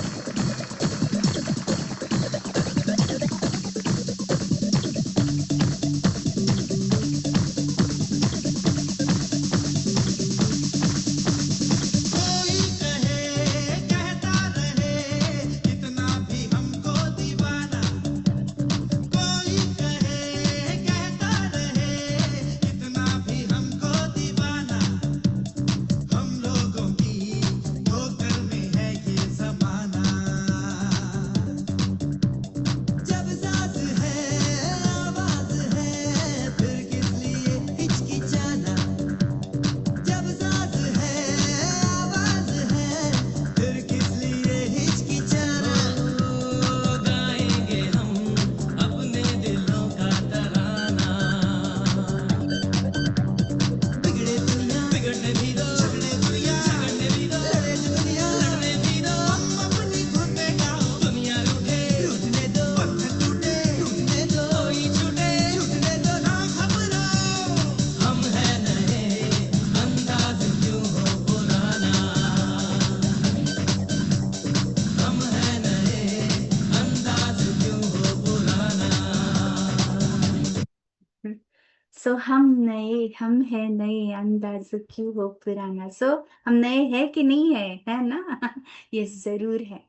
सो हम नए, हम है नए, अंदाज क्यों हो पुराना. सो हम नए है की नाही है ना? येस, जरूर है.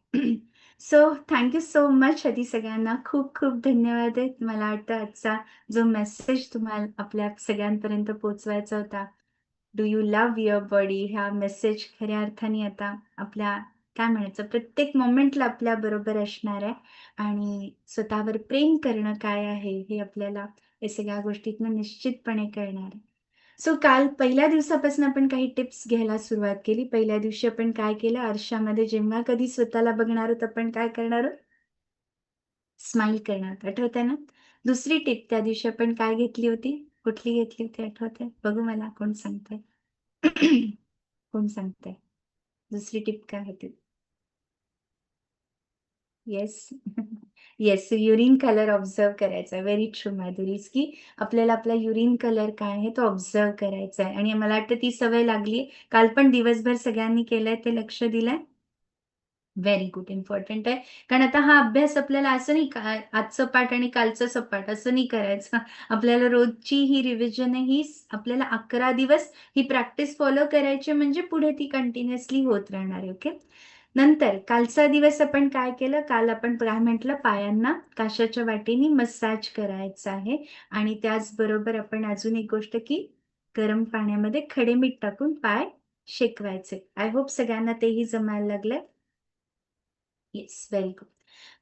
सो थँक्यू सो मच आधी सगळ्यांना. खूप खूप धन्यवाद आहेत. मला वाटतं आजचा जो मेसेज तुम्हाला आपल्या सगळ्यांपर्यंत पोहोचवायचा होता, do you love your body, हा मेसेज खऱ्या अर्थाने आता आपल्या काय म्हणायचं प्रत्येक मोमेंटला आपल्या बरोबर असणार आहे. आणि स्वतःवर प्रेम करणं काय आहे हे आपल्याला या सगळ्या गोष्टीतनं निश्चितपणे कळणार आहे. सो काल पहिल्या दिवसापासून आपण काही टिप्स घ्यायला सुरुवात केली. पहिल्या दिवशी आपण काय केलं, आरशामध्ये जेव्हा कधी स्वतःला बघणार आहोत आपण काय करणार आहोत, स्माईल करणार आहोत. आठवतंय ना? दुसरी टिप त्या दिवशी आपण काय घेतली होती, कुठली घेतली होती आठवतंय? बघू मला कोण सांगतंय. कोण सांगतंय? दुसरी टिप काय होती? Yes. Yes, urine colour observe करायचा. व्हेरी ट्रू माधुरीज, की आपल्याला आपला युरिन कलर काय आहे तो ऑब्झर्व्ह करायचा आहे. आणि मला वाटतं ती सवय लागली. काल पण दिवसभर सगळ्यांनी केलंय, ते लक्ष दिलंय. व्हेरी गुड, इम्पॉर्टंट आहे. कारण आता हा अभ्यास आपल्याला असं नाही का आजचं पाठ आणि कालचं सपाट असं नाही करायचं. आपल्याला रोजची ही रिव्हिजन आहे, ही आपल्याला 11 दिवस ही प्रॅक्टिस फॉलो करायची म्हणजे पुढे ती कंटिन्युअसली होत राहणार आहे. ओके. नंतर कालचा दिवस आपण काय केलं, काल आपण काय म्हटलं, पायांना काशाच्या वाटेने मसाज करायचा आहे. आणि त्याचबरोबर आपण अजून एक गोष्ट की गरम पाण्यामध्ये खडे मीठ टाकून पाय शेकवायचे. आय होप सगळ्यांना तेही जमायला लागलंय. Yes, very good.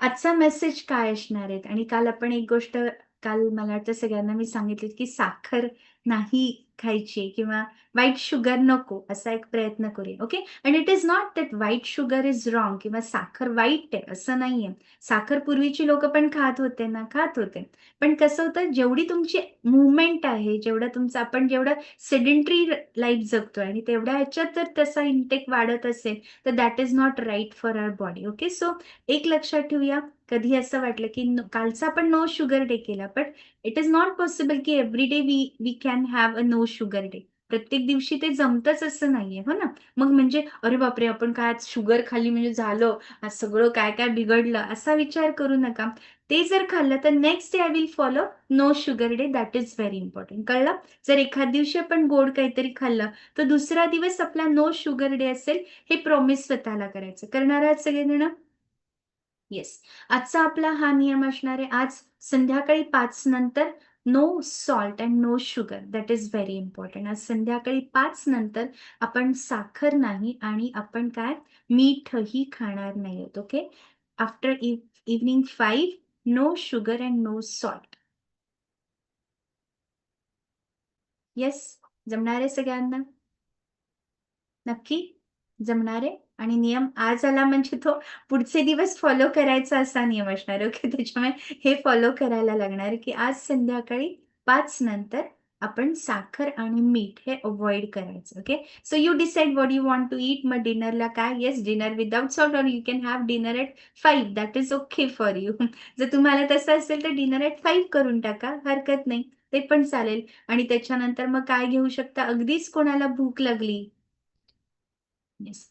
आजचा मेसेज काय असणार आहेत, आणि काल आपण एक गोष्ट, काल मला वाटतं सगळ्यांना मी सांगितली की साखर नाही खायची किंवा व्हाईट शुगर नको, असा एक प्रयत्न करूया. Okay. And it is not that white sugar is wrong किंवा साखर वाईट आहे असं नाहीये. साखर पूर्वीची लोक पण खात होते ना, खात होते. पण कसं होतं, जेवढी तुमची मुवमेंट आहे, आपण जेवढं सेडेंटरी लाईफ जगतोय आणि तेवढ्या ह्याच्यात जर तसा इंटेक वाढत असेल तर that is not right for our body. Okay. So एक लक्षात ठेवूया, कधी असं वाटलं की कालचा आपण नो शुगर डे केला, but it is not possible की every day we can have a no sugar day. प्रत्येक दिवशी ते जमतच असं नाहीये, हो ना? मग म्हणजे अरे बापरे, आपण काय आज शुगर खाल्ली म्हणजे झालं, आज सगळं काय काय बिघडलं, असा विचार करू नका. ते जर खाल्लं तर next day I will follow no sugar day. That is very important. कळलं? जर एखाद दिवशी आपण गोड काहीतरी खाल्लं तर दुसरा दिवस आपला नो शुगर डे असेल, हे प्रॉमिस स्वतःला करायचं. करणार आहात सगळेजण? येस. आजचा आपला हा नियम असणार आहे, आज संध्याकाळी 5 नंतर no salt and no sugar. That is very important. आज संध्याकाळी 5 नंतर आपण साखर नाही आणि आपण काय मीठही खाणार नाही आहोत. Okay. After evening 5 no sugar and no salt. Yes, जमणार आहे सगळ्यांना? नक्की जमणार आहे. आणि नियम आज आला म्हणजे तो पुढचे दिवस फॉलो करायचा असा नियम असणार आहे. ओके. त्याच्यामुळे हे फॉलो करायला लागणार आहे की आज संध्याकाळी 5 नंतर आपण साखर आणि मीठ हे अव्हॉइड करायचं. Okay. So you decide what you want to eat. मग डिनरला काय? Yes, dinner without salt, or you can have dinner at 5. That is okay for you. जर तुम्हाला तसं असेल तर डिनर ॲट 5 करून टाका, हरकत नाही, ते पण चालेल. आणि त्याच्यानंतर मग काय घेऊ शकता, अगदीच कोणाला भूक लागली, येस,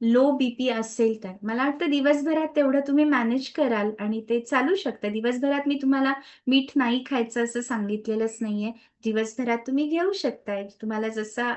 लो बीपी असेल तर मला वाटतं दिवसभरात तेवढं तुम्ही मॅनेज कराल आणि ते चालू शकतं. दिवसभरात मी तुम्हाला मीठ नाही खायचं असं सांगितलेलंच नाहीये. दिवसभरात तुम्ही घेऊ शकताय. तुम्हाला जसा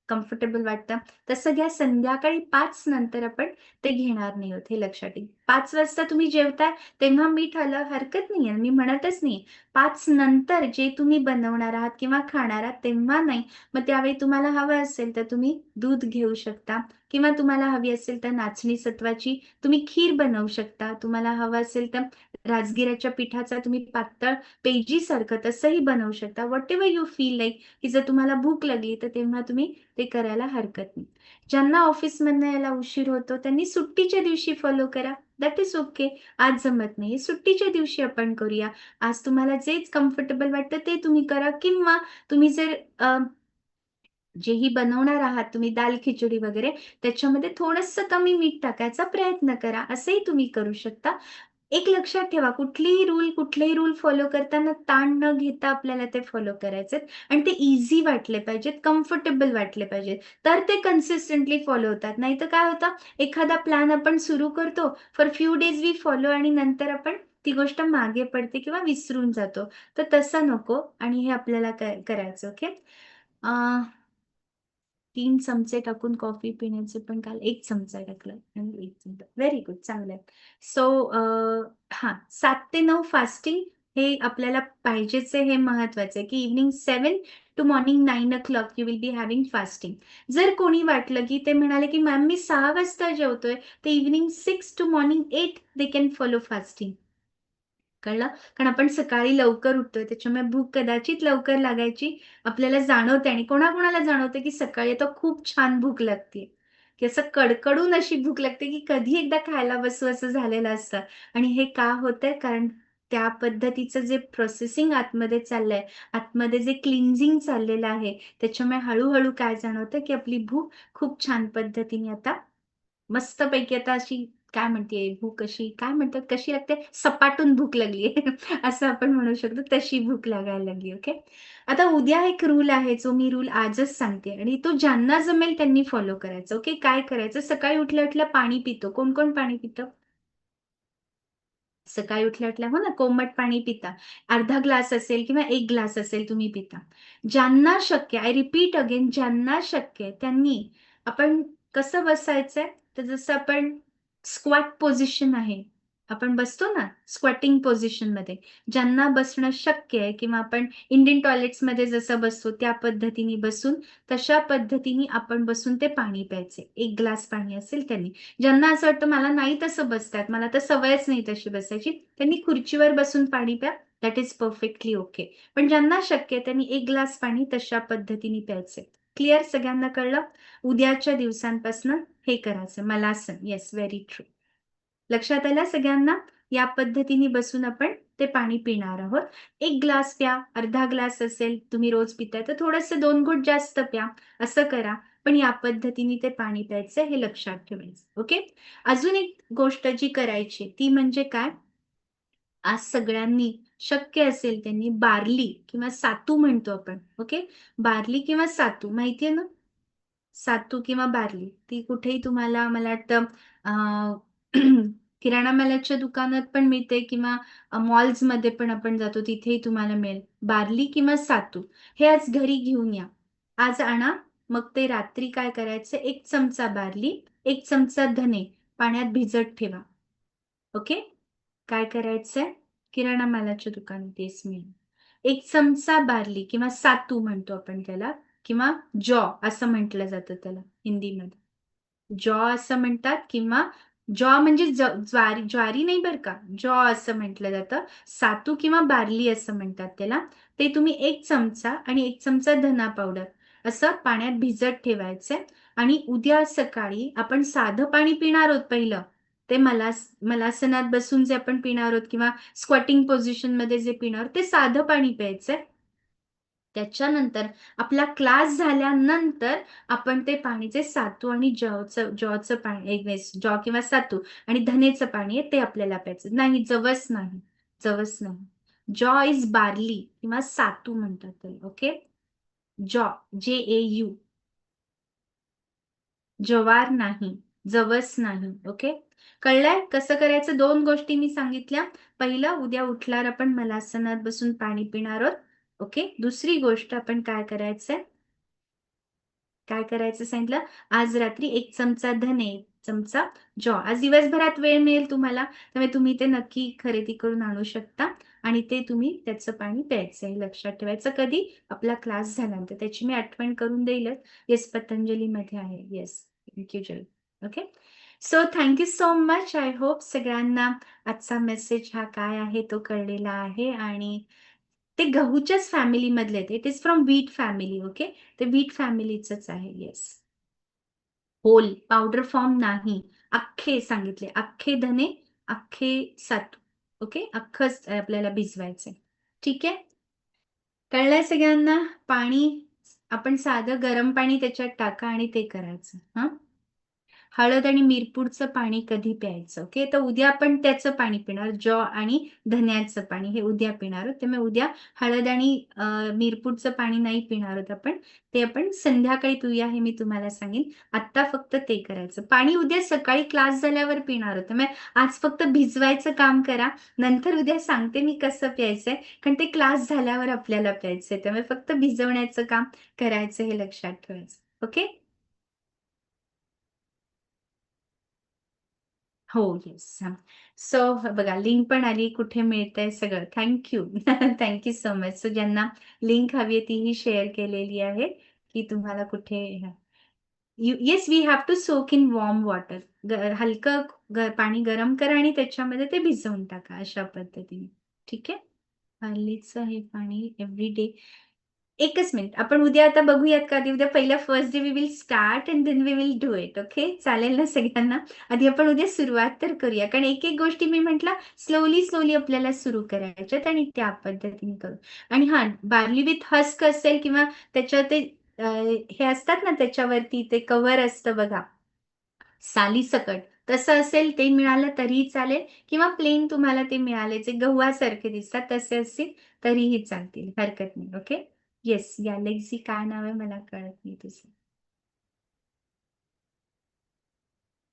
कम्फर्टेबल वाटतं तसं घ्या. संध्याकाळी 5 नंतर आपण ते घेणार नाही आहोत, हे लक्षात ठेवा. 5 वाजता तुम्ही जेवताय तेव्हा मीठ आलं हरकत नाहीये, मी म्हणतच नाही. 5 नंतर जे तुम्ही बनवणार आहात किंवा खाणार आहात तेव्हा नाही. मग त्यावेळी तुम्हाला हवं असेल तर तुम्ही दूध घेऊ शकता किंवा तुम्हाला हवी असेल तर नाचणी सत्वाची तुम्ही खीर बनवू शकता. तुम्हाला हवं असेल तर राजगिऱ्याच्या पिठाचा तुम्ही पातळ पेजीसारखं तसंही बनवू शकता. व्हॉटेव्हर यू फील लाईक, की जर तुम्हाला भूक लागली तर तेव्हा तुम्ही ते करायला हरकत नाही. ज्यांना ऑफिसमधनं यायला उशीर होतो त्यांनी सुट्टीच्या दिवशी फॉलो करा. That is okay. आज जमत नाही, सुट्टीच्या दिवशी आपण करूया. आज तुम्हाला जेच कम्फर्टेबल वाटतं ते तुम्ही करा. किंवा तुम्ही जर जेही बनवणार आहात तुम्ही दाल खिचडी वगैरे, त्याच्यामध्ये थोडंसं कमी मीठ टाकायचा प्रयत्न करा. असंही तुम्ही करू शकता. एक लक्षात ठेवा, कुठलेही रूल फॉलो करताना ताण न घेता आपल्याला ते फॉलो करायचेत आणि ते ईझी वाटले पाहिजेत, कम्फर्टेबल वाटले पाहिजेत. तर ते कन्सिस्टंटली फॉलो होतात. नाहीतर काय होतं, एखादा प्लॅन आपण सुरू करतो, for few days we follow आणि नंतर आपण ती गोष्ट मागे पडते किंवा विसरून जातो. तर तसं नको आणि हे आपल्याला करायचं. ओके. 3 चमचे टाकून कॉफी पिण्याचे पण काल 1 चमचा टाकला आणि 1 चमचा. व्हेरी गुड, चांगलं आहे. सो 7 ते 9 फास्टिंग हे आपल्याला पाहिजेच आहे, हे महत्वाचं आहे, की evening 7 to morning 9 you will be having fasting. जर कोणी वाटलं, की ते म्हणाले, की मॅम मी 6 वाजता जेवतोय, तर evening 6 to morning 8 they can follow fasting. कळलं? कारण आपण सकाळी लवकर उठतोय, त्याच्यामुळे भूक कदाचित लवकर लागायची आपल्याला जाणवते आणि कोणाकोणाला जाणवते, की सकाळी आता खूप छान भूक लागते, की असं कडकडून अशी भूक लागते, की कधी एकदा खायला बसू असं झालेलं असतं. आणि हे का होतंय? कारण त्या पद्धतीचं जे प्रोसेसिंग आतमध्ये चाललंय, आतमध्ये जे क्लिन्झिंग चाललेलं आहे, त्याच्यामुळे हळू काय जाणवतं, की आपली भूक खूप छान पद्धतीने आता मस्तपैकी आता अशी काय म्हणते भूक अशी काय म्हणतात कशी लागते? सपाटून भूक लागली असं आपण म्हणू शकतो. तशी भूक लागायला लागली. ओके. आता उद्या एक रूल आहे जो मी रूल आजच सांगते आणि तो ज्यांना जमेल त्यांनी फॉलो करायचा. ओके. काय करायचं? सकाळी उठल्या-उठल्या पाणी पितो. कोण-कोण पाणी पितं? सकाळी उठल्या-उठल्या हो ना, कोमट पाणी पिता. अर्धा ग्लास असेल किंवा 1 ग्लास असेल तुम्ही पिता. ज्यांना शक्य आय रिपीट अगेन ज्यांना शक्य आहे त्यांनी आपण कसं बसायचंय, तर जसं आपण स्क्वॅट पोझिशन आहे. आपण बसतो ना स्क्वॅटिंग पोझिशनमध्ये. ज्यांना बसणं शक्य आहे किंवा आपण इंडियन टॉयलेट्समध्ये जसं बसतो त्या पद्धतीने बसून, तशा पद्धतीने आपण बसून ते पाणी प्यायचे. 1 ग्लास पाणी असेल त्यांनी. ज्यांना असं वाटतं मला नाही तसं बसता येत, मला तर सवयच नाही तशी बसायची, त्यांनी खुर्चीवर बसून पाणी प्या. That is perfectly okay. पण ज्यांना शक्य आहे त्यांनी 1 ग्लास पाणी तशा पद्धतीने प्यायचे. क्लिअर सगळ्यांना कळलं? उद्याच्या दिवसांपासून हे करायचं. मलासन. Yes, very true. लक्षात आलं सगळ्यांना? या पद्धतीने बसून आपण ते पाणी पिणार आहोत. 1 ग्लास प्या, अर्धा ग्लास असेल तुम्ही रोज पिताय तर थोडंसं 2 घोट जास्त प्या. असं करा. पण या पद्धतीने ते पाणी प्यायचं हे लक्षात ठेवायचं. ओके. अजून एक गोष्ट जी करायची ती म्हणजे काय? आज सगळ्यांनी शक्य असेल त्यांनी बार्ली किंवा सातू म्हणतो आपण. ओके. बार्ली किंवा सातू माहितीये ना? सातू किंवा बार्ली ती कुठेही तुम्हाला मला वाटतं किराणा मालाच्या दुकानात पण मिळते किंवा मॉल्समध्ये पण आपण जातो तिथेही तुम्हाला मिळेल. बार्ली किंवा सातू हे आज घरी घेऊन या. आज आणा. मग ते रात्री काय करायचं 1 चमचा बार्ली, 1 चमचा धने पाण्यात भिजत ठेवा. ओके. काय करायचंय? किराणा मालाच्या दुकानात येस मिळेल. 1 चमचा बार्ली किंवा सातू म्हणतो आपण त्याला किंवा जॉ असं म्हटलं जातं त्याला हिंदीमध्ये. जॉ असं म्हणतात किंवा जॉ म्हणजे ज्वारी नाही बरं का. जॉ असं म्हटलं जातं. सातू किंवा बार्ली असं म्हणतात त्याला. ते तुम्ही 1 चमचा आणि 1 चमचा धना पावडर असं पाण्यात भिजत ठेवायचंय आणि उद्या सकाळी आपण साधं पाणी पिणार आहोत पहिलं. ते मलासनात बसून जे आपण पिणार आहोत किंवा स्क्वॉटिंग पोझिशनमध्ये जे पिणार आहोत ते साधं पाणी प्यायचंय. त्याच्यानंतर आपला क्लास झाल्यानंतर आपण ते पाणीचे सातू आणि जॉचं पाणी जॉ किंवा सातू आणि धनेचं पाणी आहे ते आपल्याला प्यायचं. नाही जवस नाही. जवस नाही. जॉ इज बार्ली किंवा सातू म्हणतात त्याला. ओके. जॉ JAU. जवार नाही. जवस नाही. ओके. कळलंय कसं करायचं? 2 गोष्टी मी सांगितल्या. पहिलं उद्या उठल्यावर आपण मलासनात बसून पाणी पिणार आहोत. ओके. दुसरी गोष्ट आपण काय करायचंय? काय करायचं सांगितलं? आज रात्री 1 चमचा धने, 1 चमचा जॉ. आज दिवसभरात वेळ मिळेल तुम्हाला, त्यामुळे तुम्ही ते नक्की खरेदी करून आणू शकता आणि ते तुम्ही त्याचं पाणी प्यायचं हे लक्षात ठेवायचं. कधी? आपला क्लास झाल्यानंतर. त्याची मी आठवण करून देईलच. येस, पतंजलीमध्ये आहे. Yes. Thank you Jay. Okay. So thank you so much. I hope सगळ्यांना आजचा मेसेज हा काय आहे तो कळलेला आहे आणि ते गहूच्याच फॅमिलीमधले आहेत. It is from wheat family. Okay. ते व्हीट फॅमिलीचंच आहे. येस. होल पावडर फॉर्म नाही. अख्खे सांगितले. अख्खे धने, अख्खे सातू. ओके. अख्खच आपल्याला भिजवायचंय. ठीक आहे. कळलंय सगळ्यांना? पाणी आपण साधं गरम पाणी त्याच्यात टाका आणि ते करायचं. हां. हळद आणि मिरपूडचं पाणी कधी प्यायचं. ओके, तर उद्या आपण त्याचं पाणी पिणार, जॉ आणि धन्याचं पाणी हे उद्या पिणार आहोत. त्यामुळे उद्या हळद आणि मिरपूडचं पाणी नाही पिणार आहोत आपण, ते आपण संध्याकाळी पिऊया हे मी तुम्हाला सांगेन. आत्ता फक्त ते करायचं. पाणी उद्या सकाळी क्लास झाल्यावर पिणार आहोत. त्यामुळे आज फक्त भिजवायचं काम करा. नंतर उद्या सांगते मी कसं प्यायचंय, कारण ते क्लास झाल्यावर आपल्याला प्यायचंय. त्यामुळे फक्त भिजवण्याचं काम करायचं हे लक्षात ठेवायचं. ओके? हो, येस. हां. सो बघा लिंक पण आली, कुठे मिळतंय सगळं. Thank you. Thank you so much. So ज्यांना लिंक हवी आहे तीही शेअर केलेली आहे, की तुम्हाला कुठे yes we have to soak in warm water. हलकं पाणी गरम करा आणि त्याच्यामध्ये ते भिजवून टाका अशा पद्धतीने. ठीक आहे? हल्लीचं हे पाणी एव्हरीडे. एकच मिनिट. आपण उद्या आता बघूयात का? आधी उद्या पहिला first day we will start and then we will do it. Okay? चालेल ना सगळ्यांना? आधी आपण उद्या सुरुवात तर करूया. कारण एक-एक गोष्टी मी म्हटलं स्लोली आपल्याला सुरू करायच्यात आणि त्या पद्धतीने करू. आणि हां, बार्ली विथ हस्क असेल किंवा त्याच्यावर ते हे असतात ना त्याच्यावरती ते कव्हर असतं बघा, सालीसकट. तसं असेल ते मिळालं तरीही चालेल किंवा प्लेन तुम्हाला ते मिळाले जे गव्हासारखे दिसतात तसे असतील तरीही चालतील. हरकत नाही. ओके? येस, गॅलेक्सी काय नाव आहे मला कळत नाही तुझं.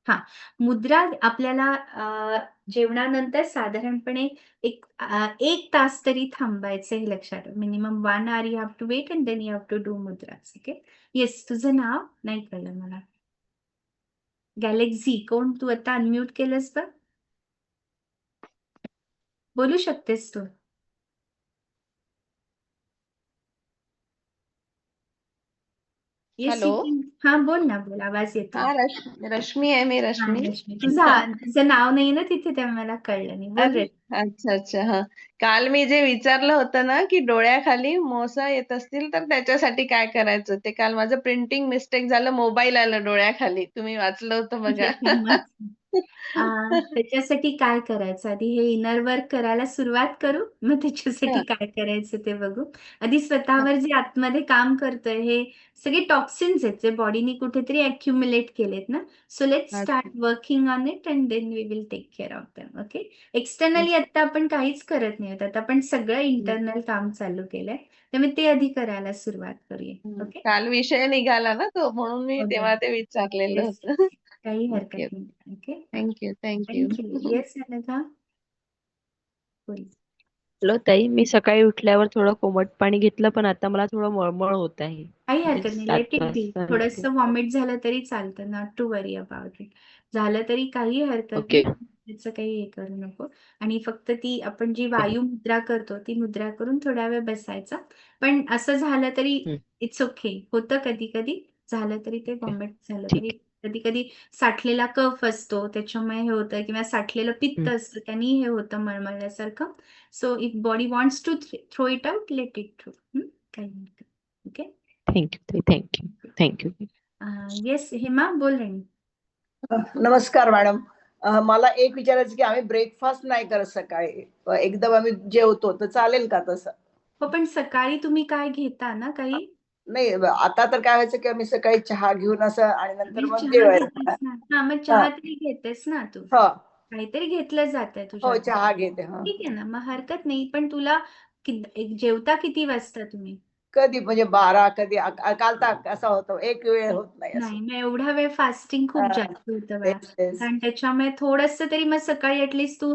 हां, मुद्रा आपल्याला जेवणानंतर साधारणपणे 1 तास तरी थांबायचं हे लक्षात ठेवा. Minimum 1 hour you have to wait and then you have to do mudras. Okay? Yes, तुझं नाव नाही कळलं मला. गॅलेक्सी कोण? तू आता अनम्यूट केलंस बघ. बोलू शकतेस तू. Yes hello. You can. हां, बोल ना, बोल. आवाज येतोय. हा, रश्मी आहे मी, हां, रश्मी. रश्मी. तुझं नाव नाहीये ना तिथे त्यामुळे मला कळलं नाही. बोल अरे, रे. अच्छा. हा, काल मी जे विचारलं होतं ना, की डोळ्याखाली मोसा येत असतील तर त्याच्यासाठी काय करायचं, ते काल माझं प्रिंटिंग मिस्टेक झालं, मोबाईल आलं डोळ्याखाली. तुम्ही वाचलं होतं बघा. मग अ, त्याच्यासाठी काय करायचं? आधी हे इनर वर्क करायला सुरुवात करू, मग त्याच्यासाठी हा, काय करायचं ते बघू. आधी स्वतःवर जे आतमध्ये काम करतोय हे सगळे टॉक्सिन्स आहेत जे बॉडीने कुठेतरी अक्युमुलेट केलेत ना. सो लेट्स अच्छा. Start working on it and then we will take care of them. Okay? Externally आता आपण काहीच करत नाही आहोत. आता आपण सगळं इंटरनल काम चालू केलंय. त्यामुळे ते आधी करायला सुरुवात करूया. ओके? काल विषय निघाला ना तो, म्हणून मी हो, हो. तेव्हा ते विचारलेलं येस, होतं. काही ओके. हरकत नाही. Okay? Thank you. Thank you. Yes Anagha? बोल. हॅलो ताई, मी सकाळी उठल्यावर थोडं कोमट पाणी घेतलं, पण आता मला थोडं मळमळ होत आहे. काही ते हरकत नाही. 7 लेट इट बी. वाजता थोडंसं व्हॉमिट झालं तरी चालतं. Not to worry about it. झालं तरी काही हरकत ओके. नाही. त्याचं काही हे करू नको. आणि फक्त ती आपण जी वायू मुद्रा करतो, ती मुद्रा करून थोडा वेळ बसायचा. पण असं झालं तरी हं, इट्स ओके. होतं कधी-कधी. झालं तरी ते व्हॉमिट झालं ठीक तरी आहे. कधी-कधी साठलेला कफ असतो त्याच्यामुळे हे होतं किंवा साठलेलं पित्त हं, असतं त्यानी हे होतं मळमळल्यासारखं. So if body wants to throw it out, let it through. काही हरकत नाही. ओके? थँक यू ताई, थँक यू. येस, हेमा बोल राणी. नमस्कार मॅडम. मला एक विचारायचं की आम्ही ब्रेकफास्ट नाही करत सकाळी. एकदम आम्ही जेवतो तर चालेल का तसं? हो, पण सकाळी तुम्ही काय घेता ना काही? नाही, आता तर काय व्हायचं की आम्ही सकाळी चहा घेऊन असं आणि नंतर आणि मग चहा जेवायचं. घेतेस ना. हां, मग हा, चहा तरी घेतेस ना तू. हा, काहीतरी घेतलं जातंय हो, तुझ्याकडून. चहा घेते. हा, ठीक आहे ना, मग हरकत नाही. पण तुला जेवता किती वाजता तुम्ही? कधी म्हणजे 12, कधी काल तर असा होतो एक वेळ होत नाही असं. नाही, मग एवढा वेळ फास्टिंग खूप हा, जास्त होतं बाळा. तेच तेच. कारण त्याच्यामुळे थोडंसं तरी मग सकाळी ॲटलीस्ट तू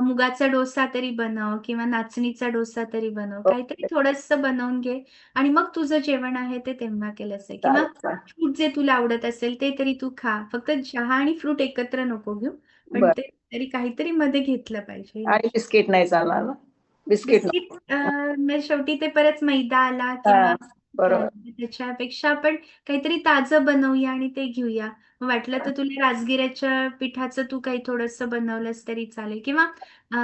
मुगाचा डोसा तरी बनव किंवा नाचणीचा डोसा तरी बनव. काहीतरी ओके, थोडंसं बनवून घे आणि मग तुझं जेवण आहे ते तेव्हा केलंस आहे किंवा चालेल चालेल. फ्रूट जे तुला आवडत असेल ते तरी तू खा. फक्त चहा आणि फ्रूट एकत्र नको घेऊ. पण बर. ते तरी काहीतरी मध्ये घेतलं पाहिजे हे आणि लक्षात. बिस्किट नाही चालणार ना? बिस्किट बिस्किट नको. मग शेवटी ते परत मैदा आला हा, किंवा काय बरोबर. त्याच्यापेक्षा आपण काहीतरी ताजं बनवूया आणि ते घेऊया. मग वाटलं तर तुला राजगिऱ्याच्या पिठाचं तू काही थोडंसं बनवलंस तरी चालेल किंवा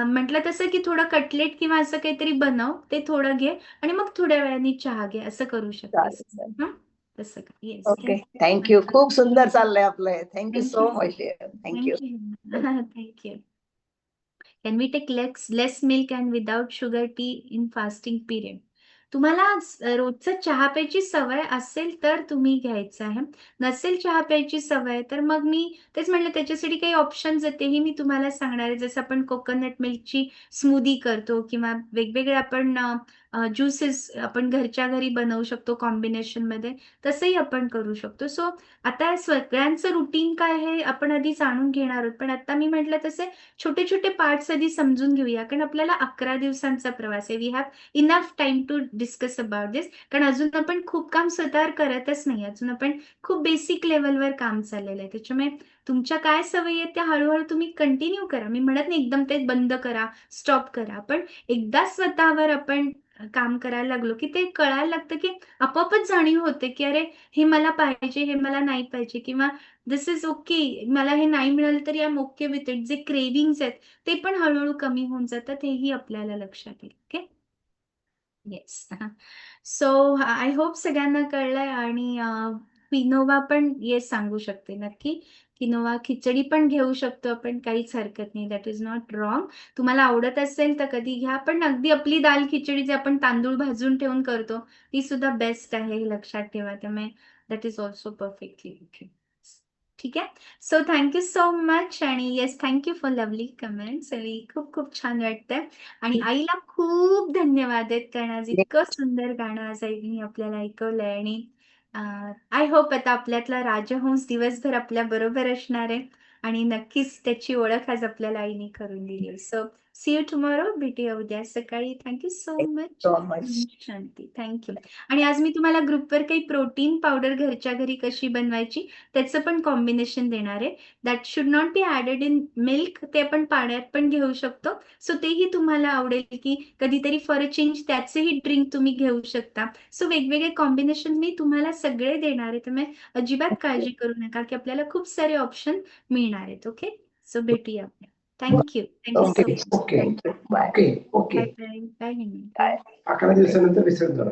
म्हटलं तसं की थोडं कटलेट किंवा असं काहीतरी बनव, ते थोडं घे आणि मग थोड्या वेळाने चहा घे, असं करू शकतेस. चालेल चालेल. हं? तसं का? येस. Okay, thank you. खूप सुंदर चाललंय आपलं हे. Thank you thank so you. Much. Thank you. Thank you. Thank you. Can we take less milk and without sugar tea in fasting period? तुम्हाला रोजचं चहा प्यायची सवय असेल तर तुम्ही घ्यायचं आहे. नसेल चहा प्यायची सवय तर मग मी तेच म्हटलं त्याच्यासाठी काही ऑप्शन्स आहेत तेही मी तुम्हाला सांगणार आहे. जसं आपण कोकोनट मिल्कची स्मूदी करतो किंवा वेगवेगळे आपण ज्युसेस आपण घरच्या घरी बनवू शकतो कॉम्बिनेशनमध्ये, तसंही आपण करू शकतो. सो आता सगळ्यांचं रुटीन काय हे आपण आधी जाणून घेणार आहोत. पण आता मी म्हटलं तसे छोटे-छोटे पार्ट्स आधी समजून घेऊया. कारण आपल्याला 11 दिवसांचा प्रवास आहे. We have enough time to discuss about this. कारण अजून आपण खूप काम स्वतःवर करतच नाही. अजून आपण खूप बेसिक लेव्हलवर काम चाललेलं आहे. त्याच्यामुळे तुमच्या काय सवयी आहेत त्या हळू तुम्ही कंटिन्यू करा. मी म्हणत नाही एकदम ते बंद करा, स्टॉप करा. पण एकदा स्वतःवर आपण काम करायला लागलो, की ते कळायला लागतं, की आपोआपच जाणीव होते, की अरे हे मला पाहिजे, हे मला नाही पाहिजे किंवा दिस इज ओके. मला हे नाही मिळालं तरी I am okay with it. जे क्रेव्हिंग्ज आहेत ते पण हळू कमी होऊन जातात. हेही आपल्याला लक्षात येईल. Okay. Yes. So I hope सगळ्यांना कळलंय आणि क्विनोवा पण येस सांगू शकते नक्की. क्विनोवा खिचडी पण घेऊ शकतो आपण, काहीच हरकत नाही. That is not wrong. तुम्हाला आवडत असेल तर कधी घ्या. पण अगदी आपली दाल खिचडी जे आपण तांदूळ भाजून ठेवून करतो, ती सुद्धा बेस्ट आहे हे लक्षात ठेवा. त्यामुळे that is also perfectly okay. ठीक आहे. सो थँक सो मच आणि yes thank for lovely comments आणि खूप खूप छान वाटतंय. आणि आईला खूप धन्यवाद आहेत कारण आज इतकं सुंदर गाणं आज आईने आपल्याला ऐकवलंय आणि आय होप आता आपल्यातला राजहंस दिवसभर आपल्या बरोबर असणार आहे आणि नक्कीच त्याची ओळख आज आपल्याला आईने करून दिली. So see you tomorrow. भेटूया उद्या सकाळी. Thank so much. So much. Shanti. Thank आणि आज मी तुम्हाला ग्रुपवर काही प्रोटीन पावडर घरच्या घरी कशी बनवायची त्याचं पण कॉम्बिनेशन देणार आहे. That should not be added in milk. ते आपण पाण्यात पण घेऊ शकतो. सो तेही तुम्हाला आवडेल, की कधीतरी फॉर अ चेंज त्याचेही ड्रिंक तुम्ही घेऊ शकता. सो वेगवेगळे कॉम्बिनेशन मी तुम्हाला सगळे देणार आहे. त्यामुळे अजिबात काळजी करू नका, की आपल्याला खूप सारे ऑप्शन मिळणार आहेत. ओके. सो भेटूया आपण. Thank you. Okay so much. Okay bye. Bye bye. Bye. 11 दिवसानंतर विसर्जन.